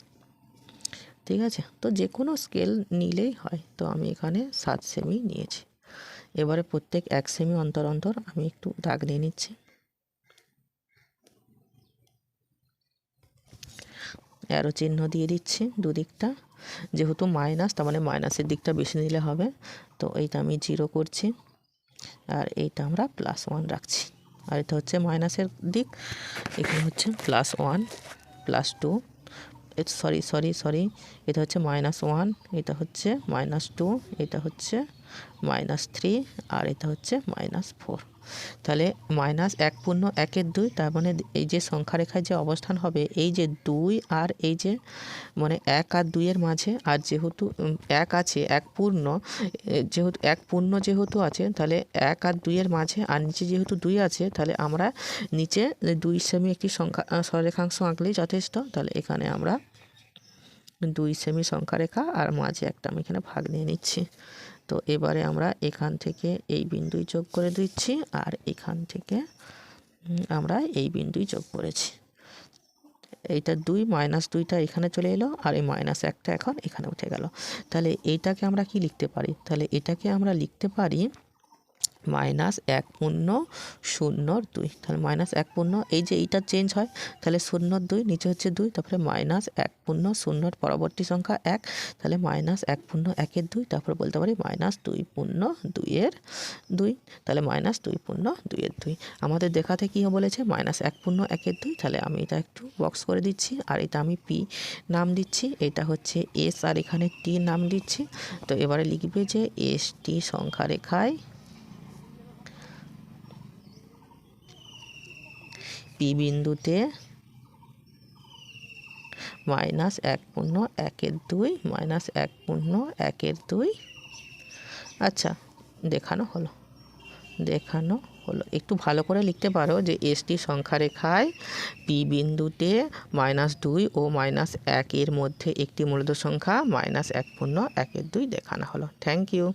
ঠিক আছে। তো যে কোনো স্কেল নিলেই হয়, তো আমি এখানে 7 সেমি নিয়েছি। এবারে প্রত্যেক 1 সেমি অন্তর অন্তর আমি একটু দাগ নিয়ে নিচ্ছি, অ্যারো চিহ্ন দিয়ে দিচ্ছি দুদিকটা। যেহেতু মাইনাস, তার মানে মাইনাসের দিকটা বেশি নিলে হবে, তো এইটা আমি 0 করছি, আর এইটা আমরা +1 রাখছি। আর এটা হচ্ছে মাইনাসের দিক, এখানে হচ্ছে +1 +2, সরি এটা হচ্ছে -1, এটা হচ্ছে -2, এটা হচ্ছে -3, আর এটা হচ্ছে -4। তাহলে -1/2, তার মানে এই যে সংখ্যা রেখায় যে অবস্থান হবে, এই যে 2 আর এই যে মানে 1 আর 2 এর মাঝে, আর যেহেতু 1 আছে, 1 পূর্ণ, যেহেতু 1 পূর্ণ যেহেতু আছে, তাহলে 1 আর 2 এর মাঝে, আর নিচে যেহেতু 2 আছে, তাহলে আমরা নিচে 2 সেমি একটি সংখ্যা সরলরেখাংশ আঁকলেই যথেষ্ট। তাহলে এখানে আমরা 2 সেমি সংখ্যা রেখা আর মাঝে একটা আমি এখানে ভাগ নিয়ে নিচ্ছি। তো এবারে আমরা এখান থেকে এই বিন্দুই যোগ করে দিচ্ছি, আর এখান থেকে আমরা এই বিন্দুই যোগ করেছি। এইটা 2 -2টা এখানে চলে এলো, আর এই -1টা এখন এখানে উঠে গেল। তাহলে এইটাকে আমরা কি লিখতে পারি, তাহলে এটাকে আমরা লিখতে পারি -1/2। তাহলে -1, এই যে এইটা চেঞ্জ হয়, তাহলে 0/2 নিচে হচ্ছে 2, তারপরে -1/0 পরবর্তী সংখ্যা 1, তাহলে -1/2, তারপরে বলতে পারি -2/2, তাহলে -2/2। আমাদের দেখাতে কি বলেছে, -1/2, তাহলে আমি এটা একটু বক্স করে দিচ্ছি, আর এটা আমি P নাম দিচ্ছি, এটা হচ্ছে S, আর এখানে T নাম দিচ্ছি। তো এবারে লিখবে যে ST সংখ্যা রেখায় P বিন্দুতে -1/1/2 আচ্ছা, দেখানো হলো। একটু ভালো করে লিখতে পারো যে ST সংখ্যা রেখায় P বিন্দুতে -2 ও -1 এর মধ্যে একটি মূলদ সংখ্যা -1/1/2 দেখানো হলো। Thank you.